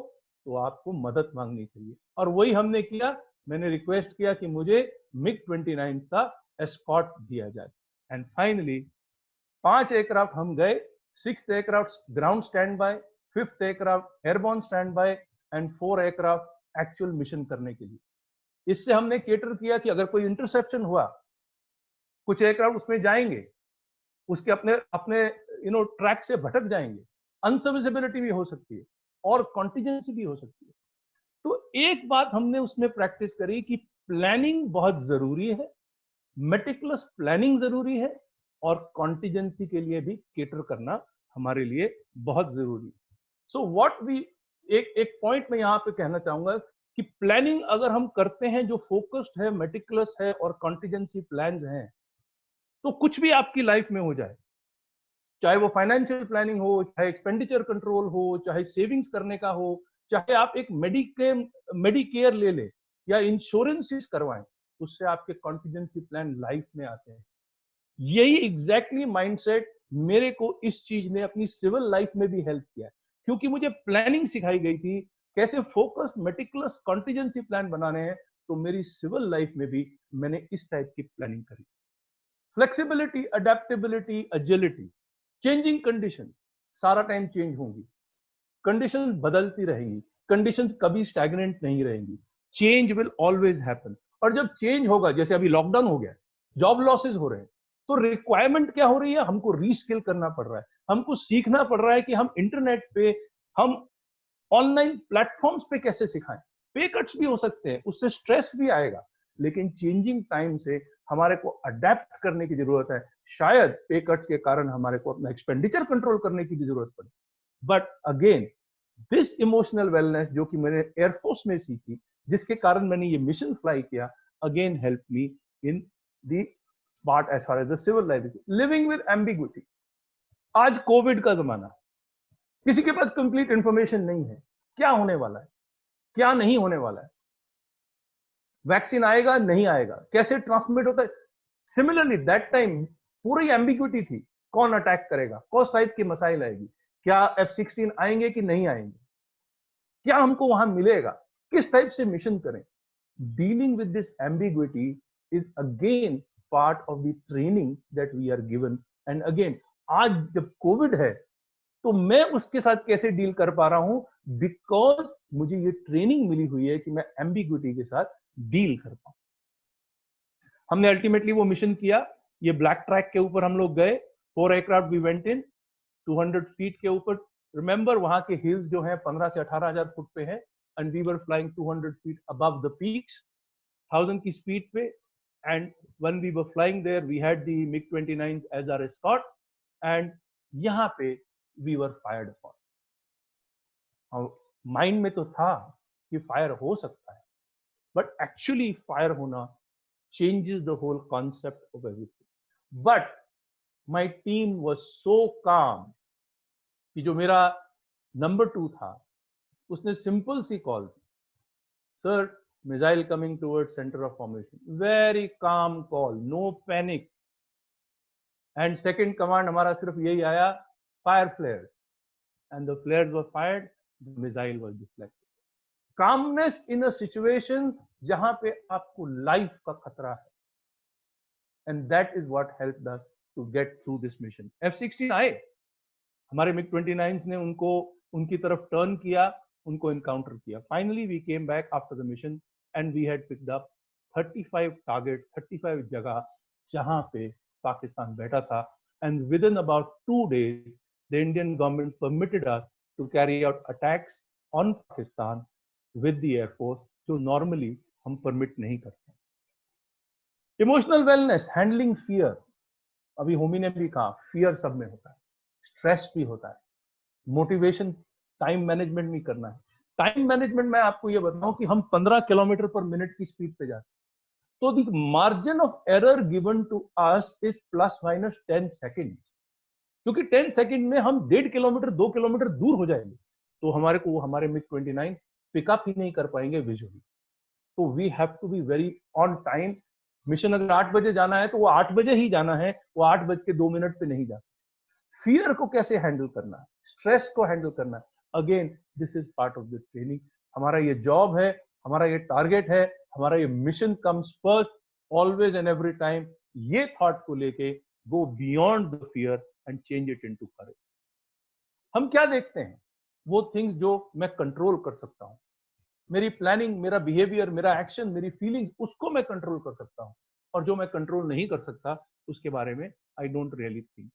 तो आपको मदद मांगनी चाहिए, और वही हमने किया। मैंने रिक्वेस्ट किया कि मुझे MiG-29 का एस्कॉर्ट दिया जाए, एंड फाइनली 5 एयरक्राफ्ट हम गए, 6th aircraft ground stand by, 5th aircraft airborne stand by and 4 aircraft actual mission करने के लिए। इससे हमने केटर किया कि अगर कोई इंटरसेप्शन हुआ, कुछ एयरक्राफ्ट उसमें जाएंगे, उसके अपने अपने ट्रैक से भटक जाएंगे, अनसर्विसिबिलिटी भी हो सकती है और कॉन्टिजेंसी भी हो सकती है। तो एक बात हमने उसमें प्रैक्टिस करी कि प्लानिंग बहुत जरूरी है, मेटिकुलस प्लानिंग जरूरी है, और कॉन्टिजेंसी के लिए भी केटर करना हमारे लिए बहुत जरूरी है। सो व्हाट वी एक पॉइंट में यहां पे कहना चाहूंगा कि प्लानिंग अगर हम करते हैं जो फोकस्ड है, मेटिकुलस है और कॉन्टिजेंसी प्लान्स हैं, तो कुछ भी आपकी लाइफ में हो जाए, चाहे वो फाइनेंशियल प्लानिंग हो, चाहे एक्सपेंडिचर कंट्रोल हो, चाहे सेविंग्स करने का हो, चाहे आप एक मेडिकेयर ले ले या इंश्योरेंसेस करवाएं, उससे आपके कॉन्टिजेंसी प्लान लाइफ में आते हैं। यही एग्जैक्टली माइंडसेट मेरे को इस चीज ने अपनी सिविल लाइफ में भी हेल्प किया, क्योंकि मुझे प्लानिंग सिखाई गई थी कैसे फोकस्ड मेटिकुलस कॉन्टिजेंसी प्लान बनाने हैं। तो मेरी सिविल लाइफ में भी मैंने इस टाइप की प्लानिंग करी। Flexibility, adaptability, agility, changing condition, सारा टाइम चेंज होंगी, कंडीशंस बदलती रहेंगी, कंडीशंस कभी स्टैग्नेंट नहीं रहेंगी, चेंज विल ऑलवेज हैपन। और जब चेंज होगा, जैसे अभी लॉकडाउन हो गया, जॉब लॉसेस हो रहे हैं, तो रिक्वायरमेंट क्या हो रही है, हमको रीस्किल करना पड़ रहा है, हमको सीखना पड़ रहा है कि हम इंटरनेट पे, हम ऑनलाइन प्लेटफॉर्म्स पे कैसे सिखाएं। पे कट्स भी हो सकते हैं, उससे स्ट्रेस भी आएगा, लेकिन चेंजिंग टाइम से हमारे को अडेप्ट करने की जरूरत है। शायद पे कट्स के कारण हमारे को अपना एक्सपेंडिचर कंट्रोल करने की भी जरूरत पड़े, but again this emotional wellness जो कि मैंने एयरफोर्स में सीखी, जिसके कारण मैंने ये मिशन फ्लाई किया, again help me in the part as far as the civil life. Living with ambiguity, आज कोविड का जमाना, किसी के पास कंप्लीट इंफॉर्मेशन नहीं है क्या होने वाला है, क्या नहीं होने वाला है। वैक्सीन आएगा नहीं आएगा, कैसे ट्रांसमिट होता है। सिमिलरली दैट टाइम पूरी एम्बिग्यूटी थी, कौन अटैक करेगा, कौन टाइप की मसाइल आएगी, क्या F-16 आएंगे कि नहीं आएंगे, क्या हमको वहां मिलेगा, किस टाइप से मिशन करें। Dealing with this ambiguity is again part of the training that we are given. And again आज जब कोविड है तो मैं उसके साथ कैसे डील कर पा रहा हूं, बिकॉज मुझे ये ट्रेनिंग मिली हुई है कि मैं एम्बिग्यूटी के साथ डील कर पाऊं। हमने अल्टीमेटली वो मिशन किया, ये ब्लैक ट्रैक के ऊपर हम लोग गए, 4 aircraft we went in 200 feet के ऊपर। रिमेंबर वहां के हिल्स जो हैं 15 से 18,000 फुट पे है, and we were flying 200 feet above the peaks 1000 की स्पीड पे। And when we were flying there we had the MiG-29 as our escort, and यहाँ पे we were fired upon. Mind में तो था कि फायर हो सकता है, बट एक्चुअली फायर होना changes the whole concept of everything. But my team was so calm कि जो मेरा नंबर 2 था उसने सिंपल सी call, sir missile coming towards centre of formation, very calm call, no panic. And second command हमारा सिर्फ यही आया, fire flare, and the flares were fired, the missile was deflected. Calmness in a situation जहां पे आपको life का खतरा है, and that is what helped us to get through this mission. F-16 आए, हमारे MiG-29 ने उनको उनकी तरफ टर्न किया, उनको एनकाउंटर किया। Finally we came back after the mission and we had picked up 35 target, 35 जगह जहां पे पाकिस्तान बैठा था। And within about 2 days the Indian government permitted us to carry out attacks on Pakistan with the air force, जो normally हम permit नहीं करते। Emotional wellness, handling fear, अभी होमी ने भी कहा फियर सब में होता है, स्ट्रेस भी होता है, मोटिवेशन, टाइम मैनेजमेंट भी करना है। टाइम मैनेजमेंट मैं आपको ये बताऊं कि हम 15 किलोमीटर पर मिनट की स्पीड पे जाते हैं, तो the margin of error given to us is ±10 second, क्योंकि 10 सेकेंड में हम 1.5 किलोमीटर 2 किलोमीटर दूर हो जाएंगे, तो हमारे को हमारे MiG-29 पिकअप ही नहीं कर पाएंगे विजुअली। तो we have to be very on time. Mission अगर 8 बजे जाना है तो वो 8 बजे ही जाना है, वो 8:02 पे नहीं जा सकते। फियर को कैसे हैंडल करना है, स्ट्रेस को हैंडल करना है, again this is part of the training. हमारा ये जॉब है, हमारा ये टारगेट है, हमारा ये mission comes first always and every time. ये थॉट को लेके go beyond the fear and change it into courage. हम क्या देखते हैं, वो थिंग्स जो मैं कंट्रोल कर सकता हूं, मेरी प्लानिंग, मेरा बिहेवियर, मेरा एक्शन, मेरी फीलिंग्स, उसको मैं कंट्रोल कर सकता हूं। और जो मैं कंट्रोल नहीं कर सकता उसके बारे में I don't really think.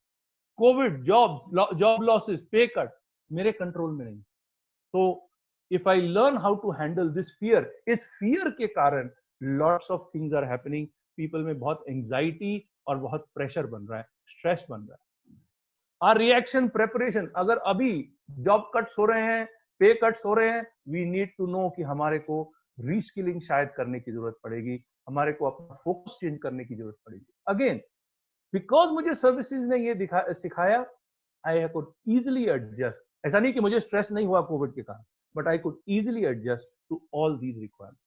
Covid, job losses, pay cut मेरे कंट्रोल में नहीं। तो if I learn how to handle this fear, इस फियर के कारण lots of things are happening. People में बहुत एंजाइटी और बहुत प्रेशर बन रहा है, स्ट्रेस बन रहा है। आर रिएक्शन, प्रेपरेशन, अगर अभी जॉब कट्स हो रहे हैं, पे कट्स हो रहे हैं, वी नीड टू नो कि हमारे को रीस्किलिंग शायद करने की जरूरत पड़ेगी, हमारे को अपना फोकस चेंज करने की जरूरत पड़ेगी। अगेन बिकॉज मुझे सर्विसेज ने ये सिखाया, आई कुड इजिली एडजस्ट। ऐसा नहीं कि मुझे स्ट्रेस नहीं हुआ कोविड के कारण, but I could easily adjust to all these requirements.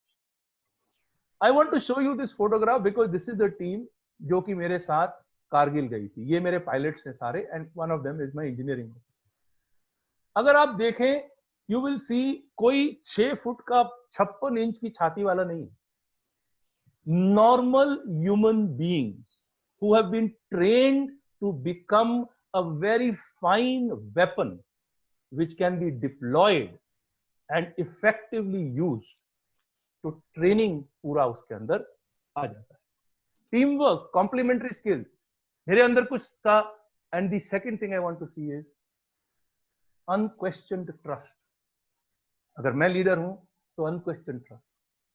I want to show you this photograph because this is the team जो कि मेरे साथ कारगिल गई थी। ये मेरे पायलट्स हैं सारे, and one of them is my engineering. अगर आप देखें, यू विल सी कोई 6 फुट का 56 इंच की छाती वाला नहीं है। Normal human beings who have been trained to become a very fine weapon which can be deployed and effectively used, तो ट्रेनिंग पूरा उसके अंदर आ जाता है। टीम वर्क, कॉम्प्लीमेंट्री स्किल्स मेरे अंदर कुछ था। And the second thing I want to see is unquestioned trust. अगर मैं लीडर हूं तो अनक्वेश्चन्ड ट्रस्ट।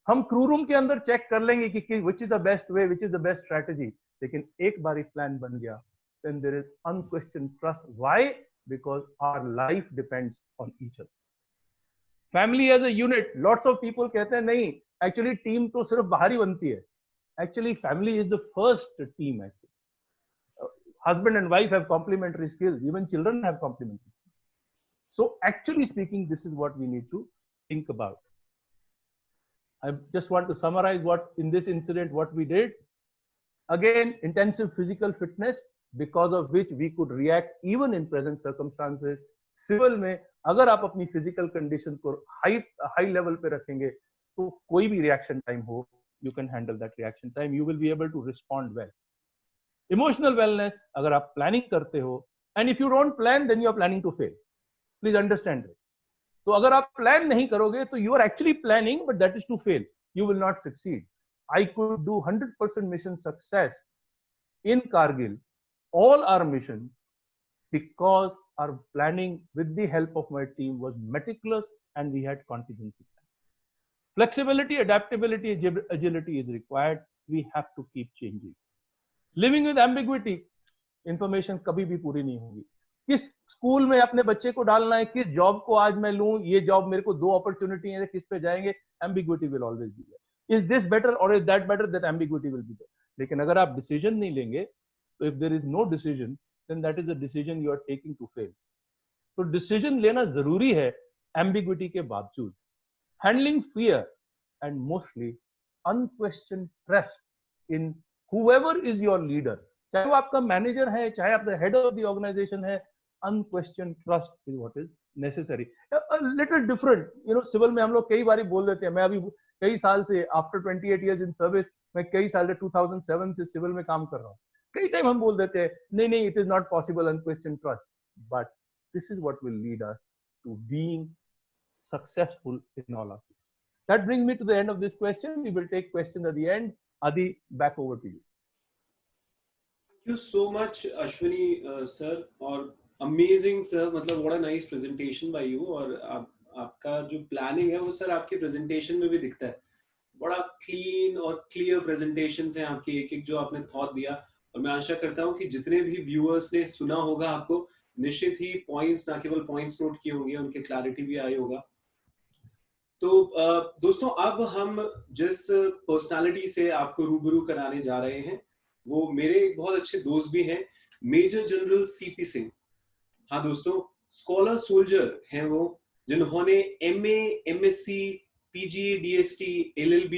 हम क्रू रूम के अंदर चेक कर लेंगे कि which is the best way, which is the best strategy, लेकिन एक बार प्लान बन गया, then there is unquestioned trust. Why? Because our life depends on each other. Family as a unit, lots of people कहते हैं नहीं, actually team तो सिर्फ बाहर ही बनती है। Actually family is the first team. Actually husband and wife have complementary skills, even children have complementary skills. So actually speaking, this is what we need to think about. I just want to summarize what in this incident what we did. Again, intensive physical fitness, because of which we could react even in present circumstances. Civil में अगर आप अपनी physical condition को high level पे रखेंगे तो कोई भी reaction time हो, you can handle that reaction time. You will be able to respond well. Emotional wellness, अगर आप planning करते हो, and if you don't plan, then you are planning to fail. Please understand it. तो अगर आप plan नहीं करोगे तो you are actually planning, but that is to fail. You will not succeed. I could do 100% mission success in Kargil, all our mission, because our planning with the help of my team was meticulous and we had contingency plan. Flexibility, adaptability, agility is required. We have to keep changing. Living with ambiguity, information कभी भी पूरी नहीं होगी. किस school में अपने बच्चे को डालना है, किस जॉब को आज मैं लूं, ये जॉब मेरे को 2 अपॉर्चुनिटी है, किस पे जाएंगे, ambiguity will always be there. Is this better or is that better? That ambiguity will be there. लेकिन अगर आप डिसीजन नहीं लेंगे, तो if there is no decision, then that is a decision you are taking to fail. तो decision लेना जरूरी है ambiguity के बावजूद. Handling fear and mostly unquestioned trust in whoever is your leader. चाहे वो आपका मैनेजर है, चाहे आपका हेड ऑफ द ऑर्गेनाइजेशन है, unquestioned trust is what is necessary. A little different, you know, civil में हम लोग कई बार बोल देते हैं. मैं अभी कई साल से आफ्टर 28 years in service, मैं कई साल से 2007 से सिविल में काम कर रहा हूँ. कई टाइम हम बोल देते हैं नहीं, it is not possible, unquestioned trust. But this is what will lead us to being successful in all of it. That brings me to the end of this question. We will take questions at the end. Adi, back over to you. Thank you so much, Ashwini sir, और amazing sir. मतलब what a nice presentation by you. और आपका जो planning है वो sir आपके presentation में भी दिखता है. बड़ा क्लीन और क्लियर प्रेजेंटेशंस हैं आपकी, एक जो आपने थॉट दिया. और मैं आशा करता हूँ कि जितने भी व्यूअर्स ने सुना होगा आपको निश्चित ही पॉइंट्स, ना केवल पॉइंट्स नोट किए होंगे, उनके क्लैरिटी भी आई होगा. तो दोस्तों, अब हम जिस पर्सनालिटी से आपको रूबरू कराने जा रहे हैं वो मेरे एक बहुत अच्छे दोस्त भी हैं, मेजर जनरल सीपी सिंह. हाँ दोस्तों, स्कॉलर सोल्जर हैं वो, जिन्होंने MA, MSc, PG, DST, LLB,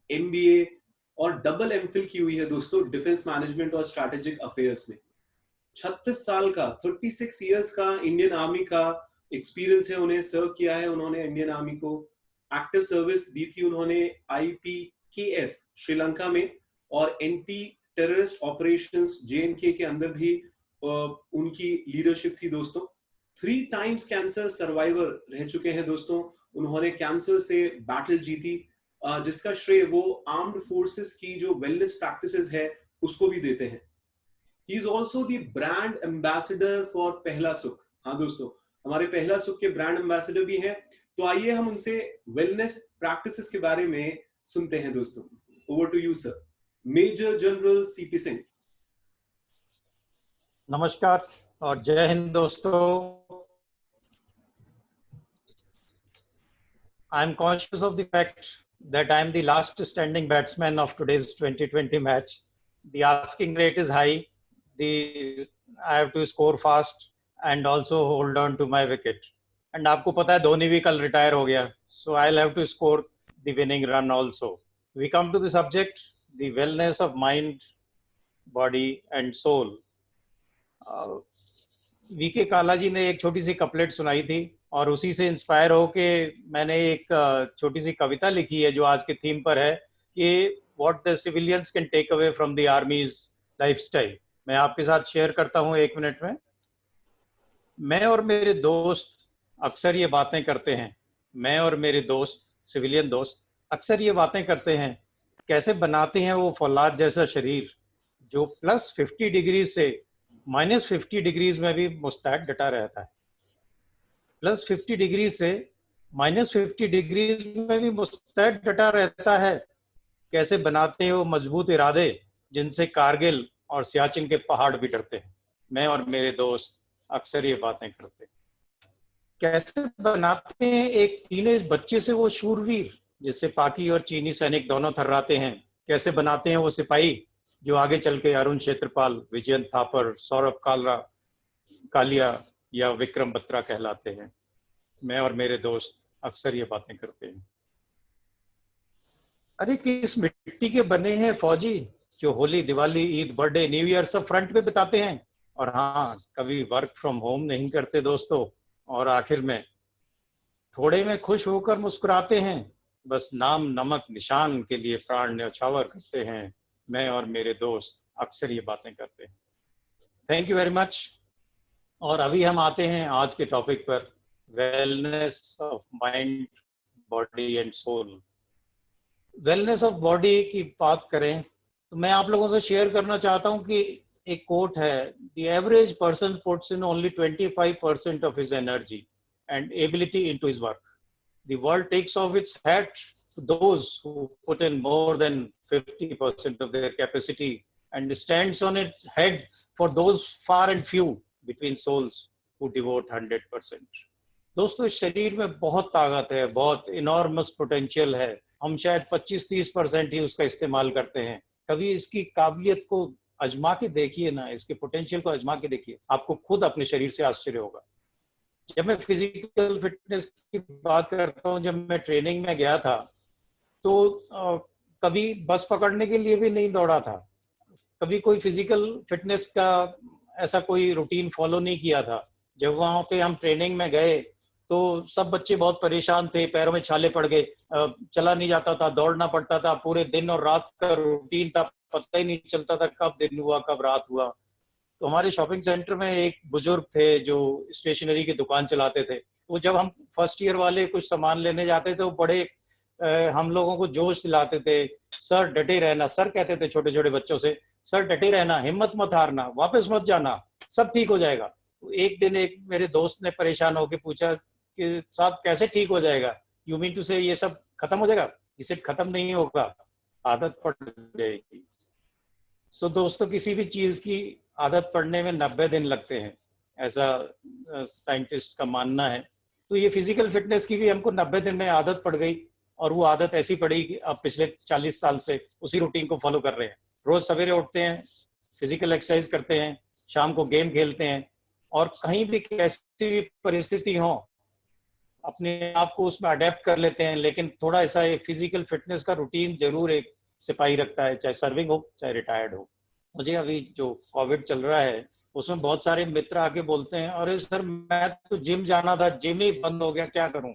MBA और डबल MPhil की हुई है दोस्तों डिफेंस मैनेजमेंट और स्ट्रैटेजिक अफेयर्स में. 36 साल का, 36 इयर्स का इंडियन आर्मी का एक्सपीरियंस है. उन्हें सर्व किया है उन्होंने इंडियन आर्मी को. एक्टिव सर्विस दी थी उन्होंने IPKF श्रीलंका में, और एंटी टेररिस्ट ऑपरेशंस JNK के अंदर भी उनकी लीडरशिप थी दोस्तों. 3 times कैंसर सर्वाइवर रह चुके हैं दोस्तों. उन्होंने कैंसर से बैटल जीती, जिसका श्रेय वो आर्म्ड फोर्सेस की जो वेलनेस प्रैक्टिसेस है उसको भी देते हैं. He is also the brand ambassador for Pehla सुख. हाँ दोस्तों, हमारे पहला सुख के ब्रांड एम्बेसडर भी हैं. तो आइए हम उनसे वेलनेस प्रैक्टिसेस के बारे में सुनते हैं दोस्तों. Over to you sir, major general CP Singh. नमस्कार और जय हिंद दोस्तों. I am conscious of the fact that I am the last standing batsman of today's 2020 match. The asking rate is high. I have to score fast and also hold on to my wicket. And आपको पता है धोनी भी कल retire हो गया. So I'll have to score the winning run also. We come to the subject, the wellness of mind, body and soul. VK काला जी ने एक छोटी सी कपलेट सुनाई थी और उसी से इंस्पायर हो के मैंने एक छोटी सी कविता लिखी है जो आज के थीम पर है कि what the civilians can take away from the army's lifestyle. मैं आपके साथ शेयर करता हूं 1 मिनट में. मैं और मेरे दोस्त अक्सर ये बातें करते हैं. मैं और मेरे दोस्त, सिविलियन दोस्त, अक्सर ये बातें करते हैं कैसे बनाते हैं वो फौलाद जैसा शरीर जो +50 डिग्री से -50 डिग्रीज में भी मुस्तैद डटा रहता है. +50 डिग्री से -50 डिग्रीज में भी मुस्तैद डटा रहता है. कैसे बनाते हैं वो मजबूत इरादे जिनसे कारगिल और सियाचिन के पहाड़ भी डरते हैं. मैं और मेरे दोस्त अक्सर ये बातें करते हैं. कैसे बनाते हैं एक टीनेज बच्चे से वो शूरवीर जिससे पाकी और चीनी सैनिक दोनों थर्राते हैं. कैसे बनाते हैं वो सिपाही जो आगे चल के अरुण क्षेत्रपाल, विजयंत थापर, सौरभ कालिया या विक्रम बत्रा कहलाते हैं. मैं और मेरे दोस्त अक्सर ये बातें करते हैं. अरे किस मिट्टी के बने हैं फौजी, जो Holi, Diwali, Eid, birthday, new year सब फ्रंट पे बिताते हैं, और हाँ कभी वर्क फ्रॉम होम नहीं करते दोस्तों, और आखिर में थोड़े में खुश होकर मुस्कुराते हैं, बस नाम नमक निशान के लिए प्राण न्यौछावर करते हैं। मैं और मेरे दोस्त अक्सर ये बातें करते हैं। Thank you very much. और अभी हम आते हैं आज के टॉपिक पर, wellness of mind, body and soul. Wellness of body की बात करें तो मैं आप लोगों से शेयर करना चाहता हूं कि एक कोट है, the average person puts in only 25% of his energy and ability into his work. The world takes off its hat to those who put in more than 50% of their capacity and stands on its head for those far and few between souls who devote 100%. दोस्तों इस शरीर में बहुत ताकत है, बहुत enormous potential है। हम शायद 25-30% ही उसका इस्तेमाल करते हैं। कभी इसकी काबिलियत को आजमा के देखिए ना, इसके पोटेंशियल को आजमा के देखिए, आपको खुद अपने शरीर से आश्चर्य होगा। जब मैं फिजिकल फिटनेस की बात करता हूँ, जब मैं ट्रेनिंग में गया था तो कभी बस पकड़ने के लिए भी नहीं दौड़ा था, कभी कोई फिजिकल फिटनेस का ऐसा कोई रूटीन फॉलो नहीं किया था। जब वहाँ पे हम ट्रेनिंग में गए तो सब बच्चे बहुत परेशान थे, पैरों में छाले पड़ गए, चला नहीं जाता था, दौड़ना पड़ता था, पूरे दिन और रात का रूटीन था, पता ही नहीं चलता था कब दिन हुआ कब रात हुआ। तो हमारे शॉपिंग सेंटर में एक बुजुर्ग थे जो स्टेशनरी की दुकान चलाते थे। वो जब हम फर्स्ट ईयर वाले कुछ सामान लेने जाते थे, वो बड़े हम लोगों को जोश दिलाते थे। सर डटे रहना, सर कहते थे छोटे छोटे बच्चों से, सर डटे रहना, हिम्मत मत हारना, वापस मत जाना, सब ठीक हो जाएगा। तो एक दिन एक मेरे दोस्त ने परेशान होकर पूछा कि साहब कैसे ठीक हो जाएगा, यू मीन टू से ये सब खत्म हो जाएगा? इसे खत्म नहीं होगा, आदत पड़ जाएगी। सो दोस्तों किसी भी चीज की आदत पड़ने में 90 दिन लगते हैं, ऐसा साइंटिस्ट का मानना है। तो ये फिजिकल फिटनेस की भी हमको 90 दिन में आदत पड़ गई, और वो आदत ऐसी पड़ी कि अब पिछले 40 साल से उसी रूटीन को फॉलो कर रहे हैं। रोज सवेरे उठते हैं, फिजिकल एक्सरसाइज करते हैं, शाम को गेम खेलते हैं, और कहीं भी कैसी भी परिस्थिति हो अपने आप को उसमें अडेप्ट कर लेते हैं। लेकिन थोड़ा ऐसा फिजिकल फिटनेस का रूटीन जरूर एक सिपाही रखता है, चाहे सर्विंग हो चाहे रिटायर्ड हो। मुझे अभी जो कोविड चल रहा है उसमें बहुत सारे मित्र आके बोलते हैं, अरे सर मैं तो जिम जाना था, जिम ही बंद हो गया, क्या करूं?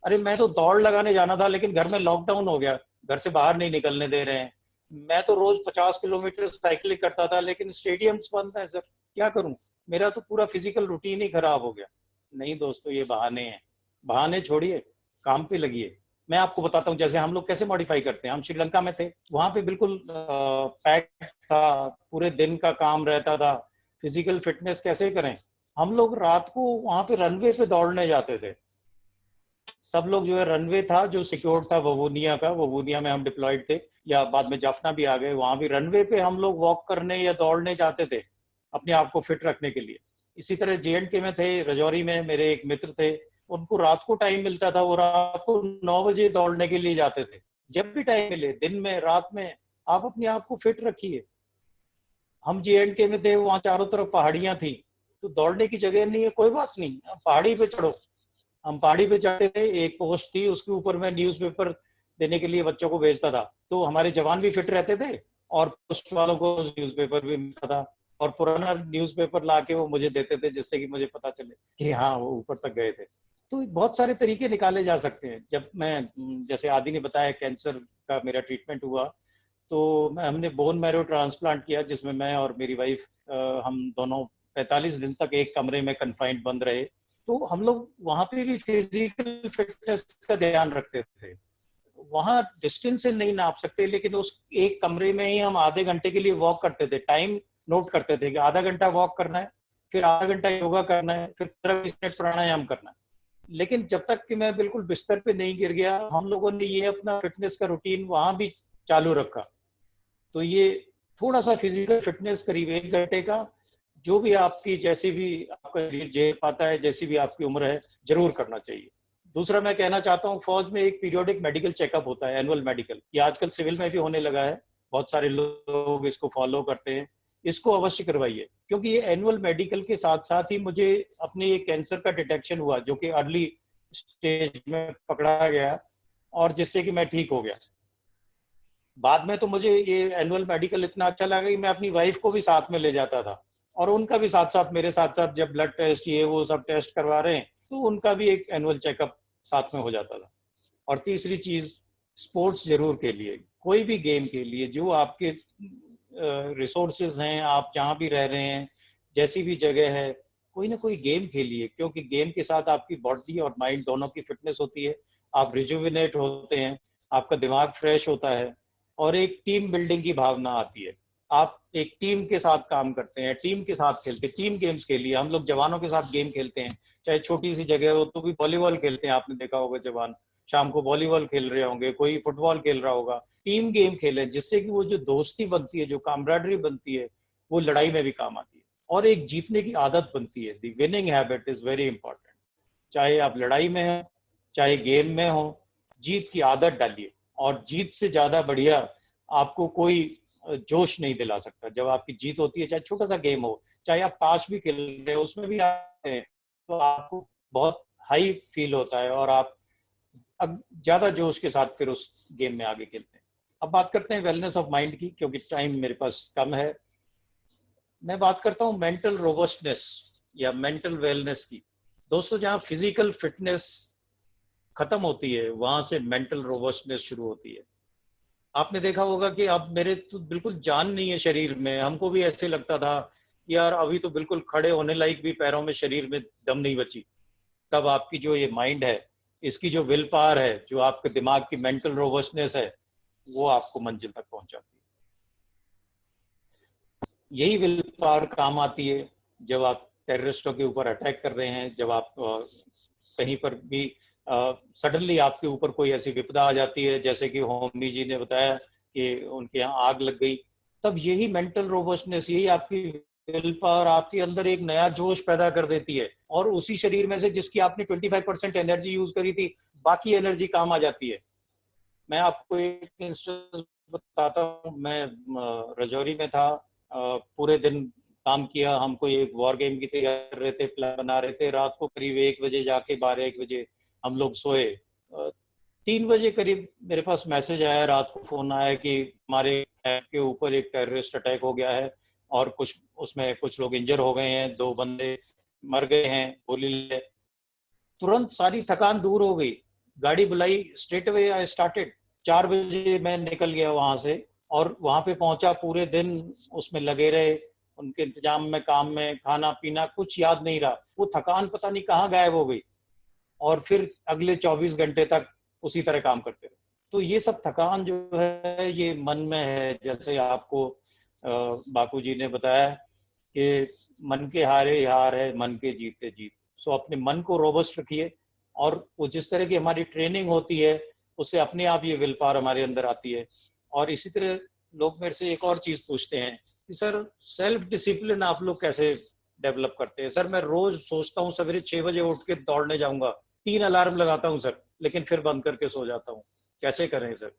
अरे मैं तो दौड़ लगाने जाना था, लेकिन घर में लॉकडाउन हो गया, घर से बाहर नहीं निकलने दे रहे हैं। मैं तो रोज 50 किलोमीटर साइकिलिंग करता था, लेकिन स्टेडियम्स बंद है सर, क्या करूं? मेरा तो पूरा फिजिकल रूटीन ही खराब हो गया। नहीं दोस्तों, ये बहाने हैं, बहाने छोड़िए, काम पे लगिए। मैं आपको बताता हूँ जैसे हम लोग कैसे मॉडिफाई करते हैं। हम श्रीलंका में थे, वहां पे बिल्कुल पैक था, पूरे दिन का काम रहता था। फिजिकल फिटनेस कैसे करें? हम लोग रात को वहां पे रनवे पे दौड़ने जाते थे। सब लोग जो है, रनवे था जो सिक्योर्ड था ववूनिया का, ववूनिया में हम डिप्लॉयड थे, या बाद में जाफना भी आ गए, वहां भी रनवे पे हम लोग वॉक करने या दौड़ने जाते थे अपने आप को फिट रखने के लिए। इसी तरह JNK में थे, रजौरी में मेरे एक मित्र थे, उनको रात को टाइम मिलता था, वो रात को 9 बजे दौड़ने के लिए जाते थे। जब भी टाइम मिले, दिन में रात में, आप अपने आप को फिट रखिए। हम JNK में थे, वहां चारों तरफ पहाड़ियां थी, तो दौड़ने की जगह नहीं है, कोई बात नहीं, पहाड़ी पे चढ़ो। हम पहाड़ी पे चढ़ते थे, एक पोस्ट थी, उसके ऊपर मैं न्यूज़पेपर देने के लिए बच्चों को भेजता था, तो हमारे जवान भी फिट रहते थे और पोस्ट वालों को न्यूज़पेपर भी मिलता था, और पुराना न्यूज़पेपर ला के वो मुझे देते थे, जिससे कि मुझे पता चले कि हाँ वो ऊपर तक गए थे। तो बहुत सारे तरीके निकाले जा सकते हैं। जब मैं, जैसे आदि ने बताया, कैंसर का मेरा ट्रीटमेंट हुआ, तो हमने बोन मैरो ट्रांसप्लांट किया, जिसमें मैं और मेरी वाइफ हम दोनों 45 दिन तक एक कमरे में कन्फाइंड बंद रहे। तो हम लोग वहां पे भी फिजिकल फिटनेस का ध्यान रखते थे। वहां डिस्टेंस से नहीं नाप सकते, लेकिन उस एक कमरे में ही हम आधे घंटे के लिए वॉक करते थे, टाइम नोट करते थे कि आधा घंटा वॉक करना है, फिर आधा घंटा योगा करना है, फिर 15-20 मिनट प्राणायाम करना है। लेकिन जब तक कि मैं बिल्कुल बिस्तर पे नहीं गिर गया, हम लोगों ने ये अपना फिटनेस का रूटीन वहां भी चालू रखा। तो ये थोड़ा सा फिजिकल फिटनेस करीब 1 घंटे का, जो भी आपकी, जैसी भी आपका शरीर झेल पाता है, जैसी भी आपकी उम्र है, जरूर करना चाहिए। दूसरा मैं कहना चाहता हूँ, फौज में एक पीरियोडिक मेडिकल चेकअप होता है, एनुअल मेडिकल। ये आजकल सिविल में भी होने लगा है, बहुत सारे लोग इसको फॉलो करते हैं। इसको अवश्य करवाइए, क्योंकि ये एनुअल मेडिकल के साथ साथ ही मुझे अपने ये कैंसर का डिटेक्शन हुआ, जो कि अर्ली स्टेज में पकड़ा गया, और जिससे कि मैं ठीक हो गया। बाद में तो मुझे ये एनुअल मेडिकल इतना अच्छा लगा कि मैं अपनी वाइफ को भी साथ में ले जाता था, और उनका भी साथ साथ मेरे साथ साथ जब ब्लड टेस्ट ये वो सब टेस्ट करवा रहे हैं तो उनका भी एक एनुअल चेकअप साथ में हो जाता था। और तीसरी चीज, स्पोर्ट्स जरूर के लिए, कोई भी गेम के लिए जो आपके रिसोर्सेज हैं, आप जहाँ भी रह रहे हैं, जैसी भी जगह है, कोई ना कोई गेम खेलिए, क्योंकि गेम के साथ आपकी बॉडी और माइंड दोनों की फिटनेस होती है, आप रिजुविनेट होते हैं, आपका दिमाग फ्रेश होता है, और एक टीम बिल्डिंग की भावना आती है। आप एक टीम के साथ काम करते हैं, टीम के साथ खेलते हैं, टीम गेम्स के लिए हम लोग जवानों के साथ गेम खेलते हैं, चाहे छोटी सी जगह हो तो भी वॉलीबॉल खेलते हैं, आपने देखा होगा जवान शाम को वॉलीबॉल खेल रहे होंगे, कोई फुटबॉल खेल रहा होगा। टीम गेम खेलें जिससे कि वो जो दोस्ती बनती है, जो कामराडरी बनती है, वो लड़ाई में भी काम आती है, और एक जीतने की आदत बनती है। The winning habit is very important. चाहे आप लड़ाई में हो, चाहे गेम में हो, जीत की आदत डालिए, और जीत से ज्यादा बढ़िया आपको कोई जोश नहीं दिला सकता। जब आपकी जीत होती है, चाहे छोटा सा गेम हो, चाहे आप ताश भी खेल रहे हो, उसमें भी आते हैं, तो आपको बहुत हाई फील होता है, और आप अब ज्यादा जोश के साथ फिर उस गेम में आगे खेलते हैं। अब बात करते हैं वेलनेस ऑफ माइंड की, क्योंकि टाइम मेरे पास कम है। मैं बात करता हूँ मेंटल रोबस्टनेस या मेंटल वेलनेस की। दोस्तों, जहाँ फिजिकल फिटनेस खत्म होती है, वहां से मेंटल रोबस्टनेस शुरू होती है। आपने देखा होगा कि अब मेरे तो बिल्कुल जान नहीं है शरीर में, हमको भी ऐसे लगता था कि यार अभी तो बिल्कुल खड़े होने लायक भी पैरों में, शरीर में दम नहीं बची। तब आपकी जो ये माइंड है, इसकी जो विल पावर है, जो आपके दिमाग की मेंटल रोबस्टनेस है, वो आपको मंजिल तक पहुंचाती है। यही विल पावर काम आती है जब आप टेररिस्टों के ऊपर अटैक कर रहे हैं, जब आप कहीं पर भी सडनली आपके ऊपर कोई ऐसी विपदा आ जाती है, जैसे कि होमी जी ने बताया कि उनके यहाँ आग लग गई। तब यही मेंटल रोबस्टनेस, यही आपकी विल पावर आपके अंदर एक नया जोश पैदा कर देती है, और उसी शरीर में से जिसकी आपने 25% एनर्जी यूज करी थी, बाकी एनर्जी काम आ जाती है। मैं आपको एक इंस्टेंस बताता हूँ। मैं रजौरी में था, पूरे दिन काम किया, हम कोई एक वॉर गेम की तैयारी कर रहे थे, प्लान बना रहे थे। रात को करीब 1 बजे जाके 12-1 बजे हम लोग सोए। 3 बजे करीब मेरे पास मैसेज आया, रात को फोन आया कि हमारे कैंप के ऊपर एक टेररिस्ट अटैक हो गया है, और कुछ उसमें कुछ लोग इंजर हो गए हैं, 2 बंदे मर गए हैं गोली ले। तुरंत सारी थकान दूर हो गई, गाड़ी बुलाई, स्ट्रेट अवे आई स्टार्टेड। 4 बजे मैं निकल गया वहां से, और वहां पे पहुंचा, पूरे दिन उसमें लगे रहे, उनके इंतजाम में, काम में, खाना पीना कुछ याद नहीं रहा। वो थकान पता नहीं कहाँ गायब हो गई, और फिर अगले 24 घंटे तक उसी तरह काम करते रहे। तो ये सब थकान जो है, ये मन में है। जैसे आपको बापू जी ने बताया कि मन के हारे हार है, मन के जीते जीत। सो अपने मन को रोबस्ट रखिए, और वो जिस तरह की हमारी ट्रेनिंग होती है, उससे अपने आप ये विल पावर हमारे अंदर आती है। और इसी तरह लोग मेरे से एक और चीज पूछते हैं कि सर, सेल्फ डिसिप्लिन आप लोग कैसे डेवलप करते हैं? सर, मैं रोज सोचता हूँ सवेरे 6 बजे उठ के दौड़ने जाऊंगा, 3 अलार्म लगाता हूँ सर, लेकिन फिर बंद करके सो जाता हूँ। कैसे करें सर?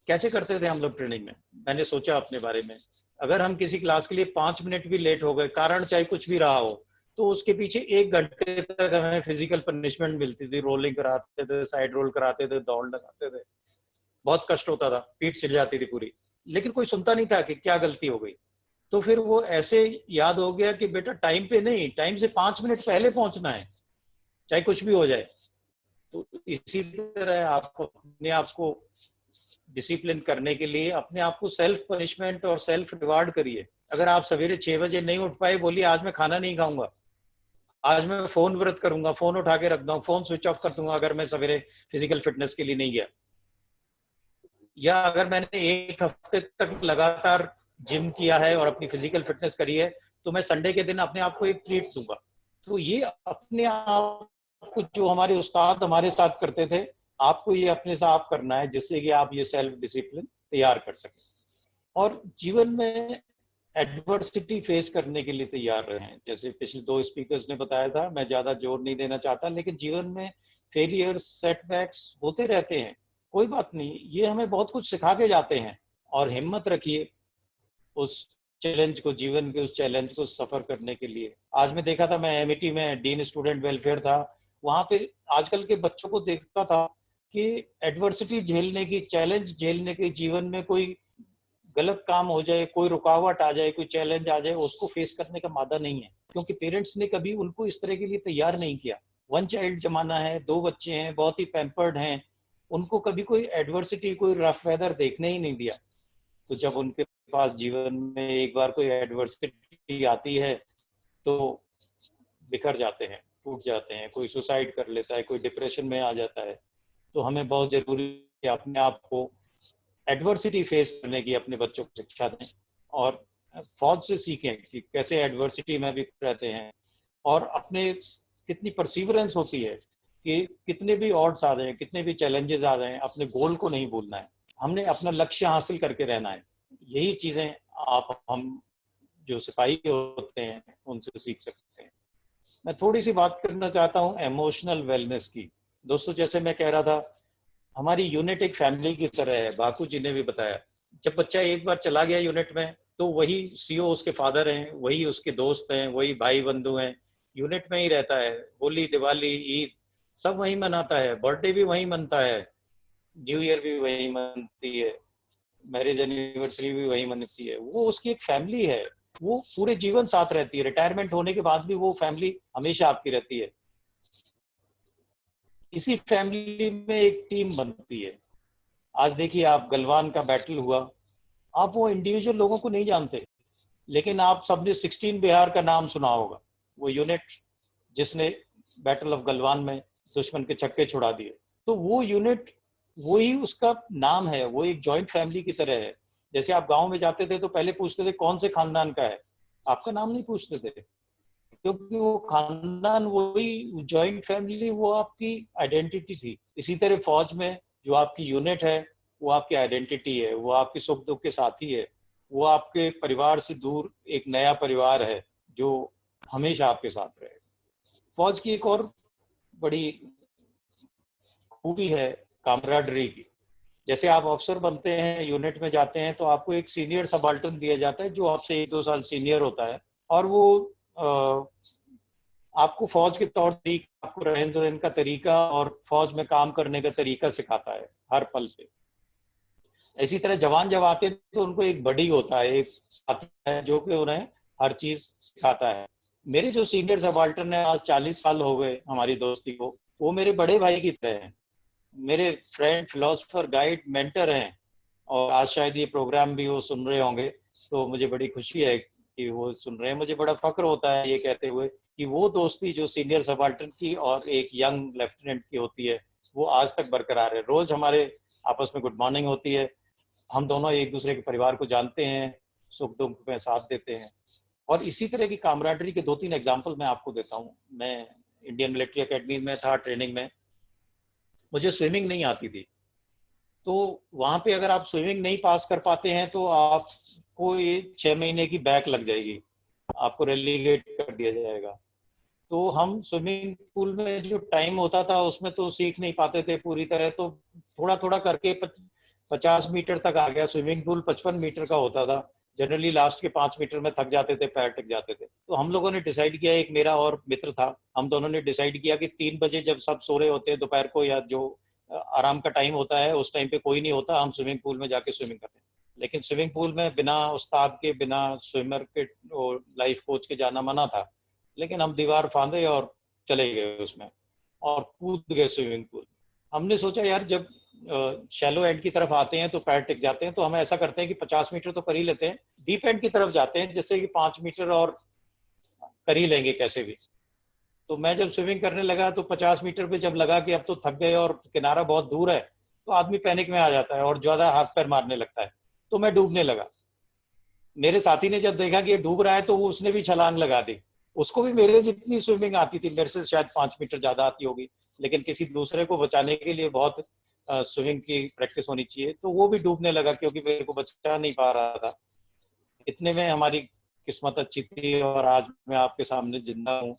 कैसे करते थे हम लोग ट्रेनिंग में? मैंने सोचा अपने बारे में, अगर हम किसी क्लास के लिए 5 मिनट भी लेट हो गए, कारण चाहे कुछ भी रहा हो, तो उसके पीछे 1 घंटे तक हमें फिजिकल पनिशमेंट मिलती थी। रोलिंग कराते थे, साइड रोल कराते थे, दौड़ लगाते थे, बहुत कष्ट होता था, पीठ छिल जाती थी पूरी, लेकिन कोई सुनता नहीं था कि क्या गलती हो गई। तो फिर वो ऐसे याद हो गया कि बेटा टाइम पे नहीं, टाइम से 5 मिनट पहले पहुंचना है, चाहे कुछ भी हो जाए। तो इसी तरह आपको अपने आप को डिसिप्लिन करने के लिए अपने आप को सेल्फ पनिशमेंट और सेल्फ रिवार्ड करिए। अगर आप सवेरे 6 बजे नहीं उठ पाए, बोलिए आज मैं खाना नहीं खाऊंगा, आज मैं फोन व्रत करूंगा, फोन उठा के रख दूंगा, फोन स्विच ऑफ कर दूंगा अगर मैं सवेरे फिजिकल फिटनेस के लिए नहीं गया। या अगर मैंने 1 हफ्ते तक लगातार जिम किया है और अपनी फिजिकल फिटनेस करी है, तो मैं संडे के दिन अपने आप को एक ट्रीट दूंगा। तो ये अपने आप को, जो हमारे उस्ताद हमारे साथ करते थे, आपको ये अपने साथ करना है, जिससे कि आप ये सेल्फ डिसिप्लिन तैयार कर सकें और जीवन में एडवर्सिटी फेस करने के लिए तैयार रहें। जैसे पिछले 2 स्पीकर्स ने बताया था, मैं ज्यादा जोर नहीं देना चाहता, लेकिन जीवन में फेलियर्स, सेटबैक्स होते रहते हैं, कोई बात नहीं, ये हमें बहुत कुछ सिखा के जाते हैं। और हिम्मत रखिए उस चैलेंज को, जीवन के उस चैलेंज को सफर करने के लिए। आज मैं देखा था, मैं एमईटी में डीन स्टूडेंट वेलफेयर था, वहां पे आजकल के बच्चों को देखता था कि एडवर्सिटी झेलने की, चैलेंज झेलने के जीवन में कोई गलत काम हो जाए, कोई रुकावट आ जाए, कोई चैलेंज आ जाए, उसको फेस करने का मादा नहीं है, क्योंकि पेरेंट्स ने कभी उनको इस तरह के लिए तैयार नहीं किया। वन चाइल्ड जमाना है, 2 बच्चे हैं, बहुत ही पैम्पर्ड हैं, उनको कभी कोई एडवर्सिटी, कोई रफ वेदर देखने ही नहीं दिया। तो जब उनके पास जीवन में एक बार कोई एडवर्सिटी आती है तो बिखर जाते हैं, टूट जाते हैं, कोई सुसाइड कर लेता है, कोई डिप्रेशन में आ जाता है। तो हमें बहुत जरूरी है अपने आप को एडवर्सिटी फेस करने की, अपने बच्चों को शिक्षा दें और फौज से सीखें कि कैसे एडवर्सिटी में भी रहते हैं, और अपने कितनी परसिवरेंस होती है कि कितने भी ऑड्स आ जाए, कितने भी चैलेंजेस आ जाए, अपने गोल को नहीं भूलना है, हमने अपना लक्ष्य हासिल करके रहना है। यही चीजें हम जो सिपाही होते हैं उनसे सीख सकते हैं। मैं थोड़ी सी बात करना चाहता हूँ इमोशनल वेलनेस की। दोस्तों, जैसे मैं कह रहा था, हमारी यूनिट एक फैमिली की तरह है। बाकू जी ने भी बताया, जब बच्चा एक बार चला गया यूनिट में तो वही सीओ उसके फादर हैं, वही उसके दोस्त हैं, वही भाई बंधु हैं, यूनिट में ही रहता है। होली, दिवाली, ईद सब वही मनाता है, बर्थडे भी वही मनता है, न्यू ईयर भी वही मनती है, मैरिज एनिवर्सरी भी वही मनती है। वो उसकी एक फैमिली है, वो पूरे जीवन साथ रहती है। रिटायरमेंट होने के बाद भी वो फैमिली हमेशा आपकी रहती है। इसी फैमिली में एक टीम बनती है। आज देखिए, आप गलवान का बैटल हुआ, आप वो इंडिविजुअल लोगों को नहीं जानते, लेकिन आप सबने 16 बिहार का नाम सुना होगा, वो यूनिट जिसने बैटल ऑफ गलवान में दुश्मन के छक्के छुड़ा दिए। तो वो यूनिट, वही उसका नाम है, वो एक जॉइंट फैमिली की तरह है। जैसे आप गांव में जाते थे तो पहले पूछते थे कौन से खानदान का है, आपका नाम नहीं पूछते थे, क्योंकि वो खानदान, वही जॉइंट फैमिली, वो आपकी आइडेंटिटी थी। इसी तरह फौज में जो आपकी यूनिट है वो आपकी आइडेंटिटी है, वो आपके सुख दुख के साथी है, वो आपके परिवार से दूर एक नया परिवार है जो हमेशा आपके साथ रहे। फौज की एक और बड़ी खूबी है कामराडरी की। जैसे आप अफसर बनते हैं, यूनिट में जाते हैं, तो आपको एक सीनियर सबाल्टर्न दिया जाता है जो आपसे 1-2 साल सीनियर होता है, और वो आपको फौज के तौर तरीका, आपको रहन सहन का तरीका और फौज में काम करने का तरीका सिखाता है हर पल पे। इसी तरह जवान जब आते हैं तो उनको एक बडी होता है, एक साथी है जो कि उन्हें हर चीज सिखाता है। मेरे जो सीनियर सबाल्टर्न है, आज 40 साल हो गए हमारी दोस्ती को, वो मेरे बड़े भाई की तरह हैं, मेरे फ्रेंड, फिलोसोफर, गाइड, मेंटर हैं। और आज शायद ये प्रोग्राम भी वो सुन रहे होंगे, तो मुझे बड़ी खुशी है कि वो सुन रहे हैं। मुझे बड़ा फक्र होता है ये कहते हुए कि वो दोस्ती जो सीनियर सबाल्टर्न की और एक यंग लेफ्टिनेंट की होती है, वो आज तक बरकरार है। रोज हमारे आपस में गुड मॉर्निंग होती है, हम दोनों एक दूसरे के परिवार को जानते हैं, सुख दुख में साथ देते हैं। और इसी तरह की कामराडरी के 2-3 एग्जाम्पल मैं आपको देता हूँ। मैं इंडियन मिलिट्री एकेडमी में था ट्रेनिंग में, मुझे स्विमिंग नहीं आती थी, तो वहां पे अगर आप स्विमिंग नहीं पास कर पाते हैं तो आपको ये 6 महीने की बैक लग जाएगी, आपको रेलीगेट कर दिया जाएगा। तो हम स्विमिंग पूल में जो टाइम होता था उसमें तो सीख नहीं पाते थे पूरी तरह, तो थोड़ा थोड़ा करके 50 मीटर तक आ गया। स्विमिंग पूल 55 मीटर का होता था, जनरली लास्ट के 5 मीटर में थक जाते थे, पैर टिक जाते थे। तो हम लोगों ने डिसाइड किया, एक मेरा और मित्र था, हम दोनों ने डिसाइड किया कि 3 बजे जब सब सो रहे होते हैं दोपहर को, या जो आराम का टाइम होता है उस टाइम पे कोई नहीं होता, हम स्विमिंग पूल में जाके स्विमिंग करते हैं। लेकिन स्विमिंग पूल में बिना उस्ताद के, बिना स्विमर के, लाइफ कोच के जाना मना था, लेकिन हम दीवार फांदे और चले गए उसमें और कूद गए स्विमिंग पूल। हमने सोचा यार जब शैलो एंड की तरफ आते हैं तो पैर टिक जाते हैं, तो हम ऐसा करते हैं कि 50 मीटर तो कर ही लेते हैं, डीप एंड की तरफ जाते हैं, जिससे कि 5 मीटर और कर ही लेंगे कैसे भी। तो मैं जब स्विमिंग करने लगा तो 50 मीटर पे जब लगा कि अब तो थक गए और किनारा बहुत दूर है, तो आदमी पैनिक में आ जाता है और ज्यादा हाथ पैर मारने लगता है, तो मैं डूबने लगा। मेरे साथी ने जब देखा कि ये डूब रहा है तो उसने भी छलांग लगा दी। उसको भी मेरे जितनी स्विमिंग आती थी, मेरे से शायद 5 मीटर ज्यादा आती होगी, लेकिन किसी दूसरे को बचाने के लिए बहुत स्विमिंग की प्रैक्टिस होनी चाहिए, तो वो भी डूबने लगा क्योंकि मेरे को बचा नहीं पा रहा था। इतने में हमारी किस्मत अच्छी थी और आज मैं आपके सामने जिंदा हूँ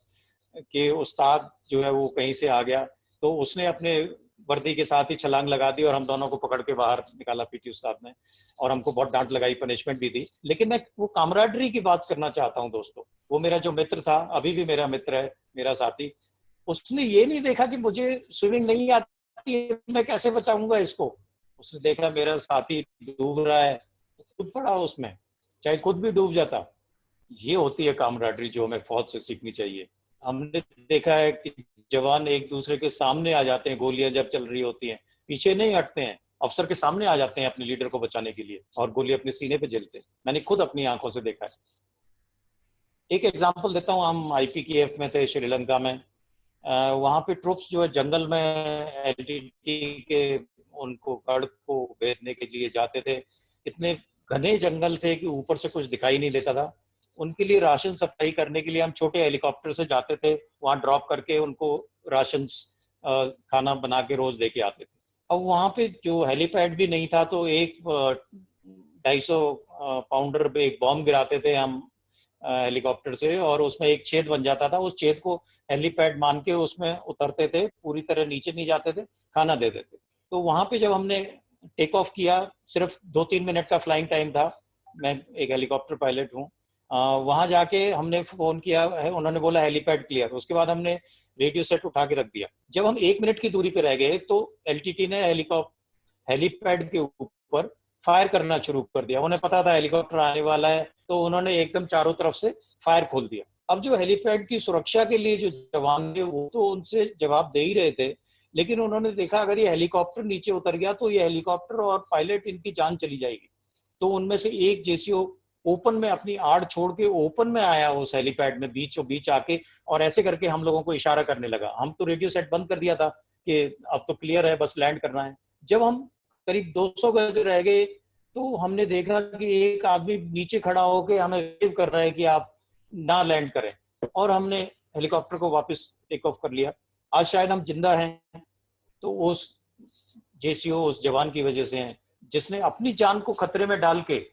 कि उस्ताद जो है वो कहीं से आ गया, तो उसने अपने वर्दी के साथ ही छलांग लगा दी और हम दोनों को पकड़ के बाहर निकाला पीटी उस्ताद ने, और हमको बहुत डांट लगाई, पनिशमेंट भी दी। लेकिन मैं वो कामराडरी की बात करना चाहता हूँ दोस्तों। वो मेरा जो मित्र था, अभी भी मेरा मित्र है, मेरा साथी, उसने ये नहीं देखा कि मुझे स्विमिंग नहीं आती है, मैं कैसे बचाऊंगा इसको। उसने देखा मेरा साथी डूब रहा है, कूद पड़ा उसमें, चाहे खुद भी डूब जाता। ये होती है कामराडरी जो हमें फौज से सीखनी चाहिए। हमने देखा है कि जवान एक दूसरे के सामने आ जाते हैं, गोलियां जब चल रही होती हैं, पीछे नहीं हटते हैं, अफसर के सामने आ जाते हैं अपने लीडर को बचाने के लिए, और गोली अपने सीने पे झेलते हैं। मैंने खुद अपनी आंखों से देखा है। एक एग्जांपल देता हूँ, हम IPKF में थे श्रीलंका में। वहाँ पे ट्रुप्स जो है जंगल में LTT के उनको गढ़ को भेजने के लिए जाते थे। इतने घने जंगल थे कि ऊपर से कुछ दिखाई नहीं देता था। उनके लिए राशन सप्लाई करने के लिए हम छोटे हेलीकॉप्टर से जाते थे, वहाँ ड्रॉप करके उनको राशन खाना बना के रोज दे के आते थे। अब वहाँ पे जो हेलीपैड भी नहीं था, तो एक 250 पाउंडर पे एक बॉम्ब गिराते थे हम हेलीकॉप्टर से, और उसमें एक छेद बन जाता था। उस छेद को हेलीपैड मान के उसमें उतरते थे, पूरी तरह नीचे नहीं जाते थे, खाना दे देते। तो वहां पे जब हमने टेक ऑफ किया, सिर्फ 2-3 मिनट का फ्लाइंग टाइम था, मैं एक हेलीकॉप्टर पायलट हूँ, वहां जाके हमने फोन किया है, उन्होंने बोला हेलीपैड क्लियर। उसके बाद हमने रेडियो सेट उठा के रख दिया। जब हम 1 मिनट की दूरी पे रह गए तो LTT ने हेलीपैड के ऊपर फायर करना शुरू कर दिया। उन्हें पता था हेलीकॉप्टर आने वाला है, तो उन्होंने एकदम चारों तरफ से फायर खोल दिया। अब जो हेलीपैड की सुरक्षा के लिए जो जवान थे वो तो उनसे जवाब दे ही रहे थे, लेकिन उन्होंने देखा अगर ये हेलीकॉप्टर नीचे उतर गया तो ये हेलीकॉप्टर और पायलट इनकी जान चली जाएगी। तो उनमें से एक JCO ओपन में अपनी आड़ छोड़ के ओपन में आया उस हेलीपैड में बीचों बीच आके, और ऐसे करके हम लोगों को इशारा करने लगा। हम तो रेडियो सेट बंद कर दिया था कि अब तो क्लियर है, बस लैंड करना है। जब हम करीब 200 गज रह गए तो हमने देखा कि एक आदमी नीचे खड़ा होकर हमें वेव कर रहा है कि आप ना लैंड करें, और हमने हेलीकॉप्टर को वापस टेक ऑफ कर लिया। आज शायद हम जिंदा हैं तो उस JCO, उस जवान की वजह से हैं जिसने अपनी जान को खतरे में डाल के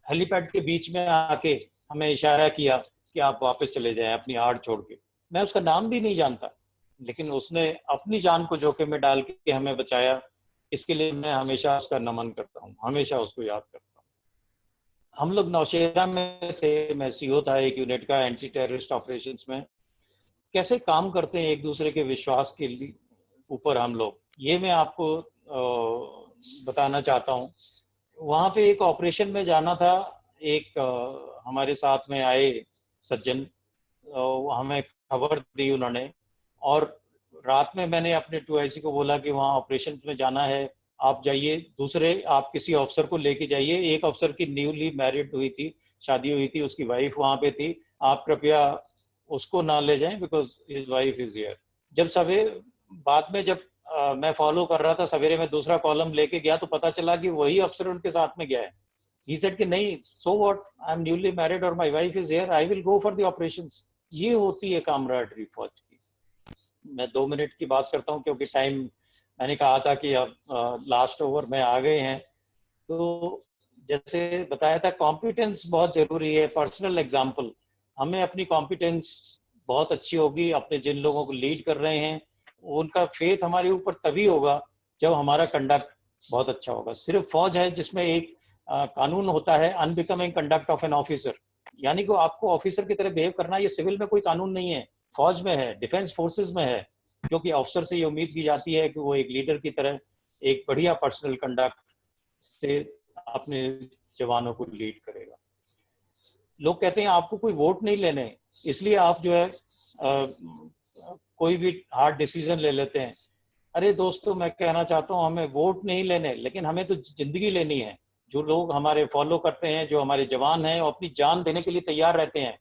हेलीपैड के बीच में आके हमें इशारा किया कि आप वापस चले जाएं अपनी आड़ छोड़ के। मैं उसका नाम भी नहीं जानता, लेकिन उसने अपनी जान को जोखिम में डाल के हमें बचाया। इसके लिए मैं हमेशा उसका नमन करता हूँ, हमेशा उसको याद करता हूँ। हम लोग नौशेरा में थे, मैं CO था एक यूनिट का एंटी टेररिस्ट ऑपरेशंस में। कैसे काम करते हैं एक दूसरे के विश्वास के लिए ऊपर हम लोग, ये मैं आपको बताना चाहता हूँ। वहाँ पे एक ऑपरेशन में जाना था, एक हमारे साथ में आए सज्जन, हमें खबर दी उन्होंने, और रात में मैंने अपने 2IC को बोला कि वहाँ ऑपरेशन में जाना है, आप जाइए, दूसरे आप किसी अफसर को लेके जाइए। एक अफसर की न्यूली मैरिड हुई थी, शादी हुई थी, उसकी वाइफ वहाँ पे थी, आप कृपया उसको ना ले जाएं because his wife is here. जब सवेरे बाद में जब मैं फॉलो कर रहा था, सवेरे में दूसरा कॉलम लेके गया तो पता चला कि वही अफसर उनके साथ में गया है। ही सेड कि नहीं, so what, I am newly married और my wife is here, I will go for the operations. ये होती है कामराडरी फौज की। मैं 2 मिनट की बात करता हूँ क्योंकि टाइम, मैंने कहा था कि अब लास्ट ओवर में आ गए हैं। तो जैसे बताया था, कॉम्पिटेंस बहुत जरूरी है। पर्सनल एग्जाम्पल, हमें अपनी कॉम्पिटेंस बहुत अच्छी होगी, अपने जिन लोगों को लीड कर रहे हैं उनका फेथ हमारे ऊपर तभी होगा जब हमारा कंडक्ट बहुत अच्छा होगा। सिर्फ फौज है जिसमें एक कानून होता है, unbecoming conduct of an officer, यानी कि आपको ऑफिसर की तरह बिहेव करना। ये सिविल में कोई कानून नहीं है, फौज में है, डिफेंस फोर्सेस में है, क्योंकि ऑफिसर से ये उम्मीद की जाती है कि वो एक लीडर की तरह एक बढ़िया पर्सनल कंडक्ट से अपने जवानों को लीड करेगा। लोग कहते हैं आपको कोई वोट नहीं लेने, इसलिए आप जो है कोई भी हार्ड डिसीजन ले लेते हैं। अरे दोस्तों, मैं कहना चाहता हूँ हमें वोट नहीं लेने, लेकिन हमें तो जिंदगी लेनी है। जो लोग हमारे फॉलो करते हैं, जो हमारे जवान हैं, वो अपनी जान देने के लिए तैयार रहते हैं,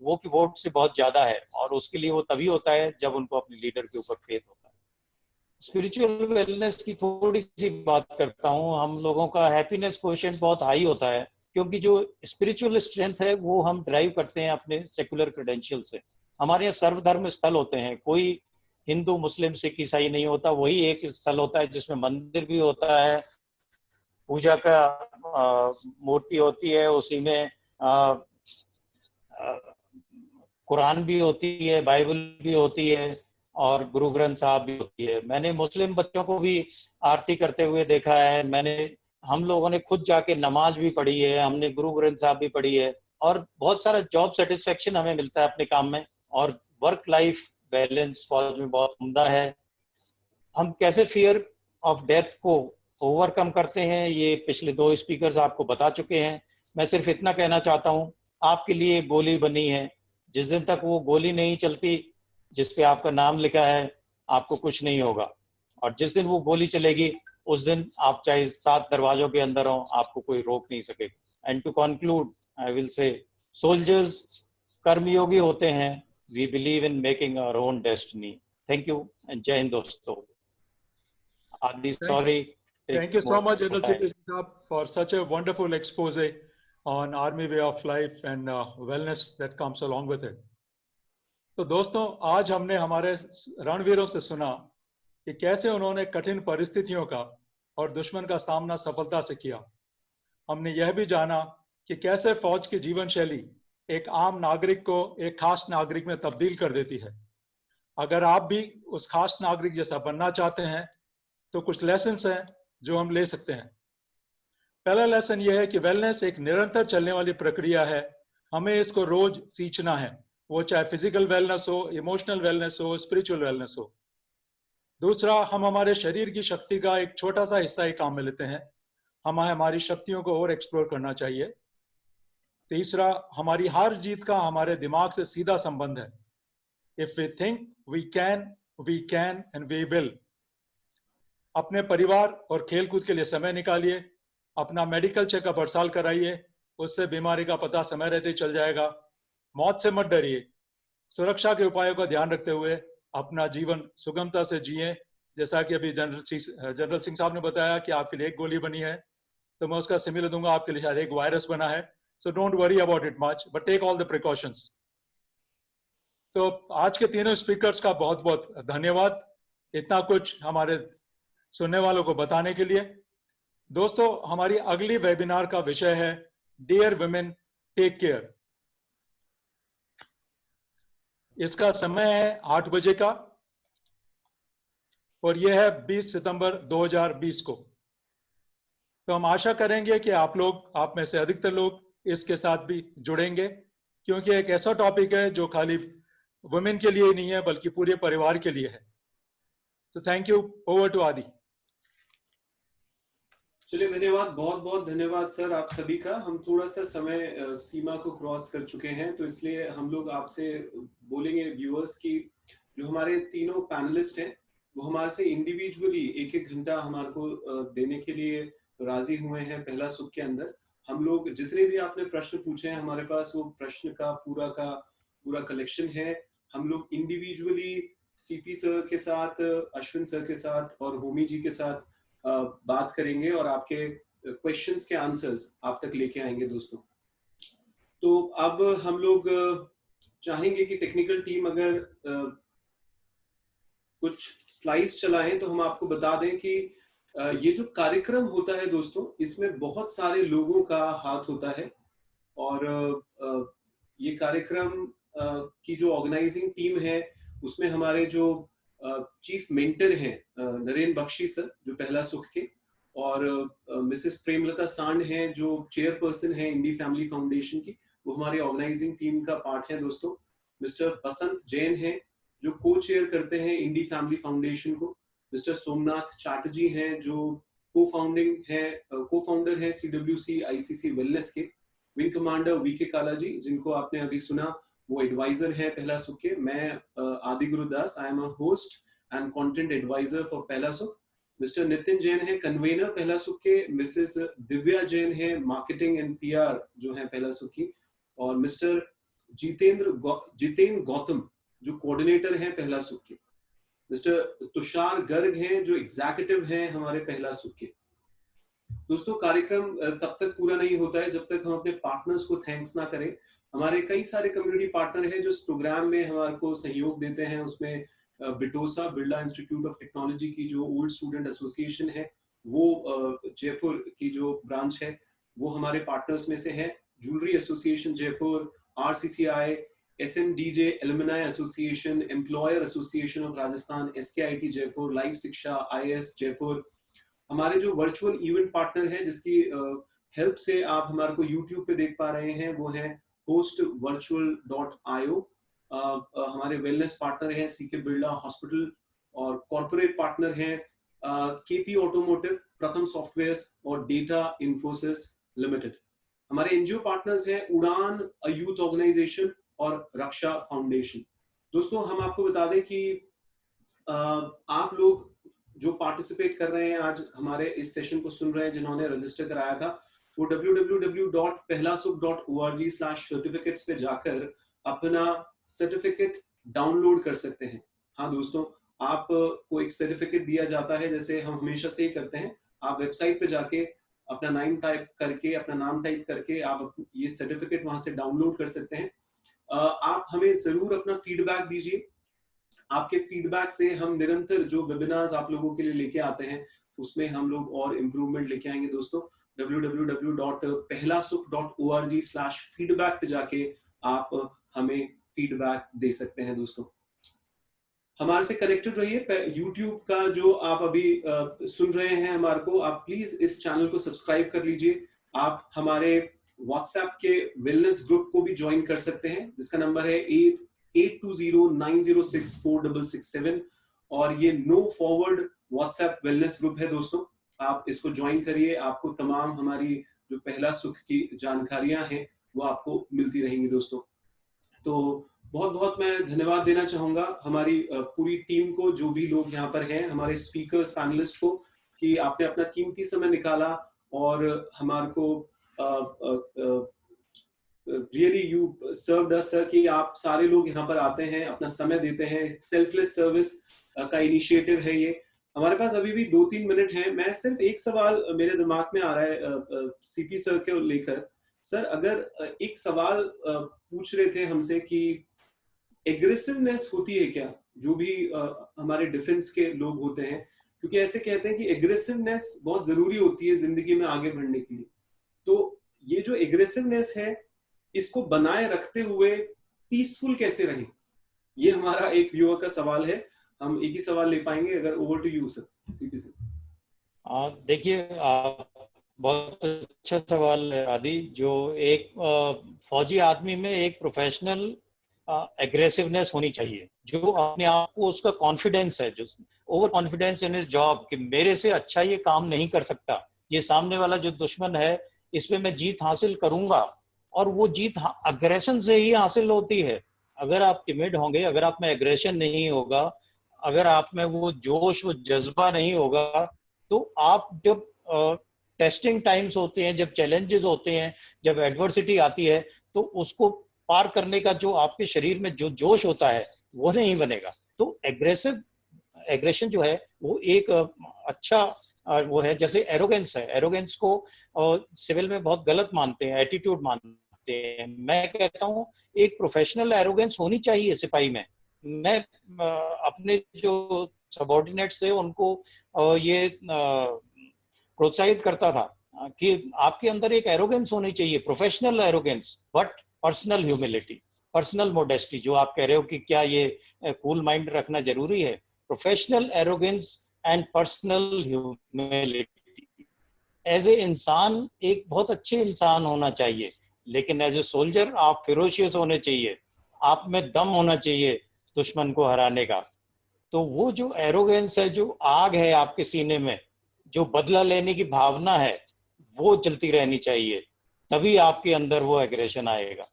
वो की वोट से बहुत ज्यादा है, और उसके लिए वो तभी होता है जब उनको अपने लीडर के ऊपर फेथ होता है। स्पिरिचुअल वेलनेस की थोड़ी सी बात करता हूँ। हम लोगों का हैप्पीनेस कोएफिशिएंट बहुत हाई होता है, क्योंकि जो स्पिरिचुअल स्ट्रेंथ है वो हम ड्राइव करते हैं अपने सेकुलर क्रेडेंशियल से। हमारे यहाँ सर्वधर्म स्थल होते हैं, कोई हिंदू मुस्लिम सिख ईसाई नहीं होता, वही एक स्थल होता है जिसमें मंदिर भी होता है, पूजा का मूर्ति होती है, उसी में कुरान भी होती है, बाइबल भी होती है, और गुरु ग्रंथ साहब भी होती है। मैंने मुस्लिम बच्चों को भी आरती करते हुए देखा है, हम लोगों ने खुद जाके नमाज भी पढ़ी है, हमने गुरु ग्रंथ साहब भी पढ़ी है, और बहुत सारा जॉब सेटिस्फेक्शन हमें मिलता है अपने काम में, और वर्क लाइफ बैलेंस फौज में बहुत उम्दा है। हम कैसे फियर ऑफ डेथ को ओवरकम करते हैं, ये पिछले 2 स्पीकर्स आपको बता चुके हैं। मैं सिर्फ इतना कहना चाहता हूँ, आपके लिए एक गोली बनी है, जिस दिन तक वो गोली नहीं चलती जिस पे आपका नाम लिखा है, आपको कुछ नहीं होगा, और जिस दिन वो गोली चलेगी उस दिन आप चाहे 7 दरवाजों के अंदर हो, आपको कोई रोक नहीं सकेगा। And to conclude I will say, soldiers कर्मयोगी होते हैं, we believe in making our own destiny. Thank you and जय हिंद दोस्तों। आदि, sorry. Thank you so much, General CP Saab, for such a wonderful expose on Army way of life and wellness that comes along with it. तो दोस्तों, आज हमने हमारे रणवीरों से सुना कि कैसे उन्होंने कठिन परिस्थितियों का और दुश्मन का सामना सफलता से किया। हमने यह भी जाना कि कैसे फौज की जीवन शैली एक आम नागरिक को एक खास नागरिक में तब्दील कर देती है। अगर आप भी उस खास नागरिक जैसा बनना चाहते हैं तो कुछ लेसन्स हैं जो हम ले सकते हैं। पहला लेसन यह है कि वेलनेस एक निरंतर चलने वाली प्रक्रिया है, हमें इसको रोज सींचना है, वो चाहे फिजिकल वेलनेस हो, इमोशनल वेलनेस हो, स्पिरिचुअल वेलनेस हो। दूसरा, हम हमारे शरीर की शक्ति का एक छोटा सा हिस्सा ही काम में लेते हैं, हमें हमारी शक्तियों को और एक्सप्लोर करना चाहिए। तीसरा, हमारी हार जीत का हमारे दिमाग से सीधा संबंध है। If we think we can and we will. अपने परिवार और खेलकूद के लिए समय निकालिए, अपना मेडिकल चेकअप हर साल कराइए, उससे बीमारी का पता समय रहते ही चल जाएगा। मौत से मत डरिए, सुरक्षा के उपायों का ध्यान रखते हुए अपना जीवन सुगमता से जिए। जैसा कि अभी जनरल सिंह साहब ने बताया कि आपके लिए एक गोली बनी है, तो मैं उसका सिमिलर दूंगा, आपके लिए शायद एक वायरस बना है। So don't worry about it much, but take all the precautions. तो आज के तीनों स्पीकर्स का बहुत बहुत धन्यवाद, इतना कुछ हमारे सुनने वालों को बताने के लिए। दोस्तों, हमारी अगली वेबिनार का विषय है डियर वुमेन टेक केयर। इसका समय है 8 बजे का और यह है 20 सितंबर 2020 को। तो हम आशा करेंगे कि आप में से अधिकतर लोग इसके साथ भी जुड़ेंगे, क्योंकि एक ऐसा टॉपिक है जो खाली वुमेन के लिए नहीं है बल्कि पूरे परिवार के लिए है। तो थैंक यू, ओवर टू आदि। चलिए, धन्यवाद, बहुत बहुत धन्यवाद सर आप सभी का। हम थोड़ा सा समय सीमा को क्रॉस कर चुके हैं, तो इसलिए हम लोग आपसे बोलेंगे व्यूअर्स की जो हमारे तीनों पैनलिस्ट हैं वो हमारे से इंडिविजुअली 1-1 घंटा हमारे को देने के लिए राजी हुए हैं पहला सुख के अंदर। हम लोग जितने भी आपने प्रश्न पूछे हैं, हमारे पास वो प्रश्न का पूरा कलेक्शन है। हम लोग इंडिविजुअली सीपी सर के साथ, अश्विन सर के साथ और होमी जी के साथ बात करेंगे और आपके क्वेश्चंस के आंसर्स आप तक लेके आएंगे दोस्तों। तो अब हम लोग चाहेंगे कि टेक्निकल टीम अगर कुछ स्लाइड्स चलाएं तो हम आपको बता दें कि ये जो कार्यक्रम होता है दोस्तों, इसमें बहुत सारे लोगों का हाथ होता है और ये कार्यक्रम की जो ऑर्गेनाइजिंग टीम है उसमें हमारे जो चीफ मेंटर हैं नरेंद्र बख्शी सर जो पहला सुख के, और मिसेस प्रेमलता सांड हैं जो चेयरपर्सन है इंडी फैमिली फाउंडेशन की, वो हमारी ऑर्गेनाइजिंग टीम का पार्ट है दोस्तों। मिस्टर बसंत जैन हैं जो को चेयर करते हैं इंडी फैमिली फाउंडेशन को। मिस्टर सोमनाथ चैटर्जी हैं जो को-फाउंडर है CWC ICC वेलनेस के। विंग कमांडर वीके काला जी जिनको आपने अभी सुना, वो एडवाइजर है पहला सुख के। मैं Adi Gurudas, I am a host and content adviser for Pehla Sukh. Mister Nitin Jain है कन्वेनर पहला सुख के। मिसेस दिव्या जैन है मार्केटिंग एंड PR जो है पहला सुख की। और मिस्टर जितेंद्र गौतम जो कोऑर्डिनेटर है पहला सुख के। मिस्टर तुषार गर्ग हैं जो एग्जीक्यूटिव हैं हमारे पहला सुख के। दोस्तों, कार्यक्रम तब तक पूरा नहीं होता है जब तक हम अपने पार्टनर्स को थैंक्स ना करें। हमारे कई सारे कम्युनिटी पार्टनर हैं जो इस प्रोग्राम में हमारे को सहयोग देते हैं। उसमें बिटोसा, बिरला इंस्टीट्यूट ऑफ टेक्नोलॉजी की जो ओल्ड स्टूडेंट एसोसिएशन है, वो जयपुर की जो ब्रांच है वो हमारे पार्टनर्स में से है। Jewellery association Jaipur, RCCI, SMDJ alumni association, employer association of Rajasthan, SKIT Jaipur, live शिक्षा IS जयपुर। हमारे जो वर्चुअल इवेंट पार्टनर है जिसकी हेल्प से आप हमारे को YouTube पे देख पा रहे हैं, वो है hostvirtual.io। हमारे वेलनेस पार्टनर हैं CK बिरला हॉस्पिटल, और कॉर्पोरेट पार्टनर हैं केपी ऑटोमोटिव, प्रथम सॉफ्टवेयर्स और डेटा इन्फोसिस लिमिटेड। हमारे एनजीओ पार्टनर्स हैं उड़ान, अ यूथ ऑर्गेनाइजेशन और रक्षा फाउंडेशन। दोस्तों हम आपको बता दें कि आप लोग जो पार्टिसिपेट कर रहे हैं आज हमारे इस सेशन को सुन रहे हैं, जिन्होंने रजिस्टर कराया था, वो www.pehlasukh.org/certificates पे जाकर अपना सर्टिफिकेट डाउनलोड कर सकते हैं। हाँ दोस्तों, आपको एक सर्टिफिकेट दिया जाता है, जैसे हम हमेशा से ही करते हैं। आप वेबसाइट पे जाके अपना नाम टाइप करके आप ये सर्टिफिकेट वहां से डाउनलोड कर सकते हैं। आप हमें जरूर अपना फीडबैक दीजिए। आपके फीडबैक से हम निरंतर जो वेबिनार्स आप लोगों के लिए लेके आते हैं, उसमें हम लोग और इम्प्रूवमेंट लेके आएंगे। दोस्तों www.pehlasukh.org/feedback पे जाके आप हमें फीडबैक दे सकते हैं। दोस्तों हमारे से कनेक्टेड रहिए। यूट्यूब का जो आप अभी सुन रहे हैं हमारे को, आप प्लीज इस चैनल को सब्सक्राइब कर लीजिए। आप हमारे व्हाट्सएप के वेलनेस ग्रुप को भी ज्वाइन कर सकते हैं, जिसका नंबर है 8209064667 और ये no forward WhatsApp wellness group है। दोस्तों आप इसको ज्वाइन करिए, आपको तमाम हमारी जो पहला सुख की जानकारियां हैं वो आपको मिलती रहेंगी। दोस्तों तो बहुत बहुत मैं धन्यवाद देना चाहूंगा हमारी पूरी टीम को, जो भी लोग यहाँ पर हैं, हमारे स्पीकर्स, पैनलिस्ट को, कि आपने अपना कीमती समय निकाला और हमारे को really you served us sir, कि आप सारे लोग यहाँ पर आते हैं, अपना समय देते हैं। सेल्फलेस सर्विस का इनिशिएटिव है ये। हमारे पास अभी भी 2-3 मिनट हैं। मैं सिर्फ एक सवाल मेरे दिमाग में आ रहा है सीपी सर के लेकर। सर अगर एक सवाल पूछ रहे थे हमसे कि एग्रेसिवनेस होती है क्या, जो भी हमारे डिफेंस के लोग होते हैं, क्योंकि ऐसे कहते हैं कि एग्रेसिवनेस बहुत जरूरी होती है जिंदगी में आगे बढ़ने के लिए। तो ये जो एग्रेसिवनेस है, इसको बनाए रखते हुए पीसफुल कैसे रहें, ये हमारा एक व्यूअर का सवाल है। हम एक ही सवाल ले पाएंगे। अगर over to you sir, CP sir. देखिए बहुत अच्छा सवाल है आदि। जो एक फौजी आदमी में एक प्रोफेशनल एग्रेसिवनेस होनी चाहिए, जो अपने आप को, उसका कॉन्फिडेंस है, जो over confidence in his job, कि मेरे से अच्छा ये काम नहीं कर सकता, ये सामने वाला जो दुश्मन है इस पे मैं जीत हासिल करूंगा। और वो जीत अग्रेशन से ही हासिल होती है। अगर आप टिमिड होंगे, अगर आप में एग्रेशन नहीं होगा, अगर आप में वो जोश, वो जज्बा नहीं होगा, तो आप जब टेस्टिंग टाइम्स होते हैं, जब चैलेंजेस होते हैं, जब एडवर्सिटी आती है, तो उसको पार करने का जो आपके शरीर में जो जोश होता है वो नहीं बनेगा। तो एग्रेशन जो है वो एक अच्छा वो है। जैसे एरोगेंस है, एरोगेंस को सिविल में बहुत गलत मानते हैं, एटीट्यूड मानते हैं। मैं कहता हूँ एक प्रोफेशनल एरोगेंस होनी चाहिए सिपाही में। मैं अपने जो सबऑर्डिनेट्स है उनको ये प्रोत्साहित करता था कि आपके अंदर एक एरोगेंस होनी चाहिए, professional arrogance, but personal humility, personal modesty. जो आप कह रहे हो कि क्या ये कूल माइंड रखना जरूरी है, professional arrogance and personal humility. As a इंसान एक बहुत अच्छे इंसान होना चाहिए, लेकिन एज ए सोल्जर आप फेरोशियस होने चाहिए, आप में दम होना चाहिए दुश्मन को हराने का। तो वो जो एरोगेंस है, जो आग है आपके सीने में, जो बदला लेने की भावना है, वो चलती रहनी चाहिए, तभी आपके अंदर वो एग्रेशन आएगा।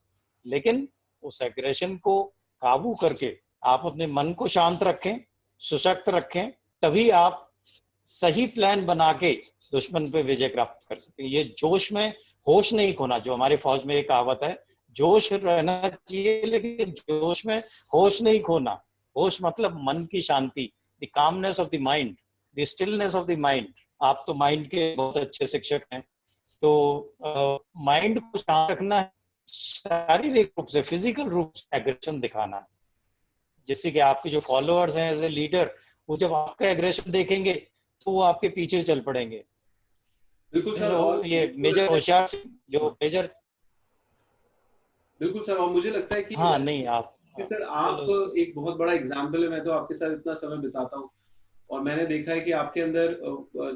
लेकिन उस एग्रेशन को काबू करके आप अपने मन को शांत रखें, सशक्त रखें, तभी आप सही प्लान बना के दुश्मन पे विजय प्राप्त कर सकते हैं। ये जोश में होश नहीं खोना, जो हमारे फौज में एक कहावत है, जोश रहना चाहिए लेकिन जोश में होश नहीं खोना। होश मतलब मन की शांति, the calmness of the mind, the stillness of the mind. आप तो माइंड के बहुत अच्छे शिक्षक हैं, तो माइंड को शांत रखना है, शारीरिक रूप से, फिजिकल रूप से एग्रेशन दिखाना, जिससे कि आपके जो फॉलोअर्स हैं एज ए लीडर, वो जब आपका एग्रेशन देखेंगे तो वो आपके पीछे चल पड़ेंगे। बिल्कुल सर। और ये मेजर होशियार जो मेजर, बिल्कुल सर। और मुझे लगता है कि हाँ नहीं आप कि सर आप एक बहुत बड़ा एग्जाम्पल है। मैं तो आपके साथ इतना समय बिताता हूँ और मैंने देखा है कि आपके अंदर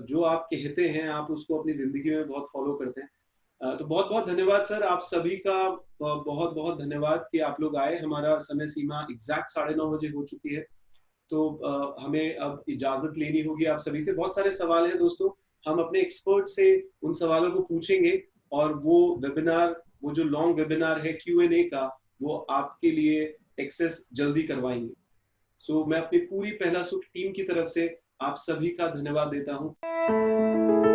जो आप कहते हैं आप उसको अपनी जिंदगी में बहुत फॉलो करते हैं। तो बहुत बहुत धन्यवाद सर, आप सभी का बहुत बहुत धन्यवाद कि आप लोग आए। हमारा समय सीमा एग्जैक्ट 9:30 बजे हो चुकी है। तो हमें अब इजाजत लेनी होगी आप सभी से। बहुत सारे सवाल हैं दोस्तों, हम अपने एक्सपर्ट से उन सवालों को पूछेंगे और वो वेबिनार, वो जो लॉन्ग वेबिनार है Q&A का, वो आपके लिए एक्सेस जल्दी करवाएंगे। सो मैं अपनी पूरी पहला सुख टीम की तरफ से आप सभी का धन्यवाद देता हूं।